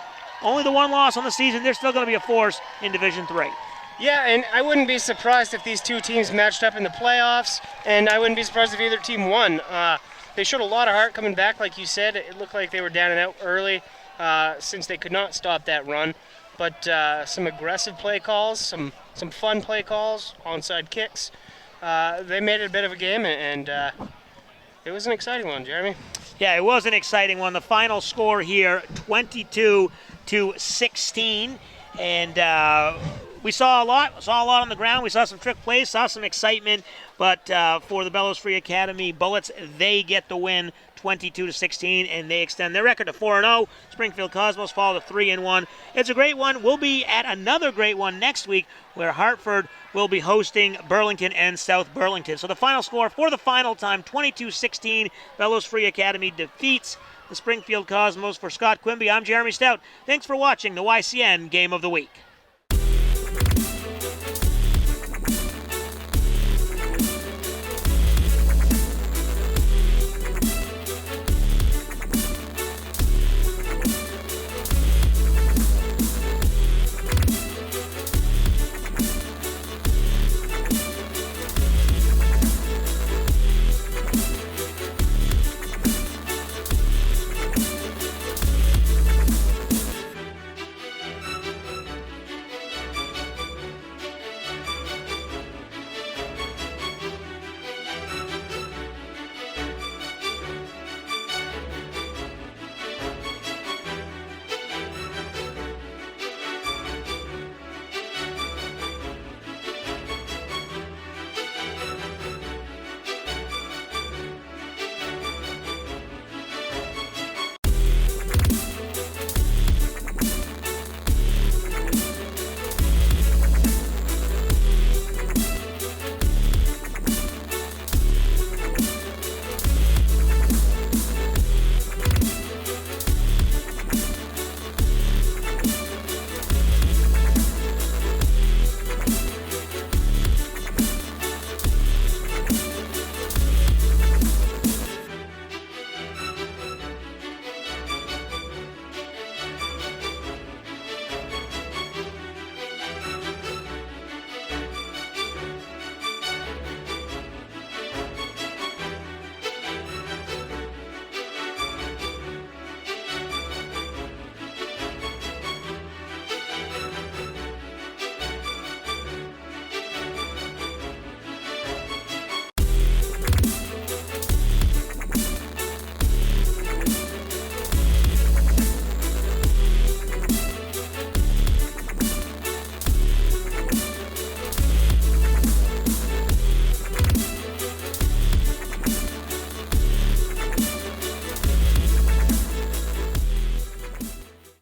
Only the one loss on the season. They're still going to be a force in Division III. Yeah, and I wouldn't be surprised if these two teams matched up in the playoffs, and I wouldn't be surprised if either team won. They showed a lot of heart coming back, like you said. It looked like they were down and out early since they could not stop that run. But some aggressive play calls, some fun play calls, onside kicks. They made it a bit of a game, and it was an exciting one, Jeremy. Yeah, it was an exciting one. The final score here, 22-16, and we saw a lot on the ground. We saw some trick plays, saw some excitement, but for the Bellows Free Academy Bullets, they get the win 22-16, and they extend their record to 4-0. Springfield Cosmos fall to 3-1. It's a great one. We'll be at another great one next week where Hartford will be hosting Burlington and South Burlington. So the final score for the final time, 22-16, Bellows Free Academy defeats the Springfield Cosmos. For Scott Quimby, I'm Jeremy Stout. Thanks for watching the YCN Game of the Week.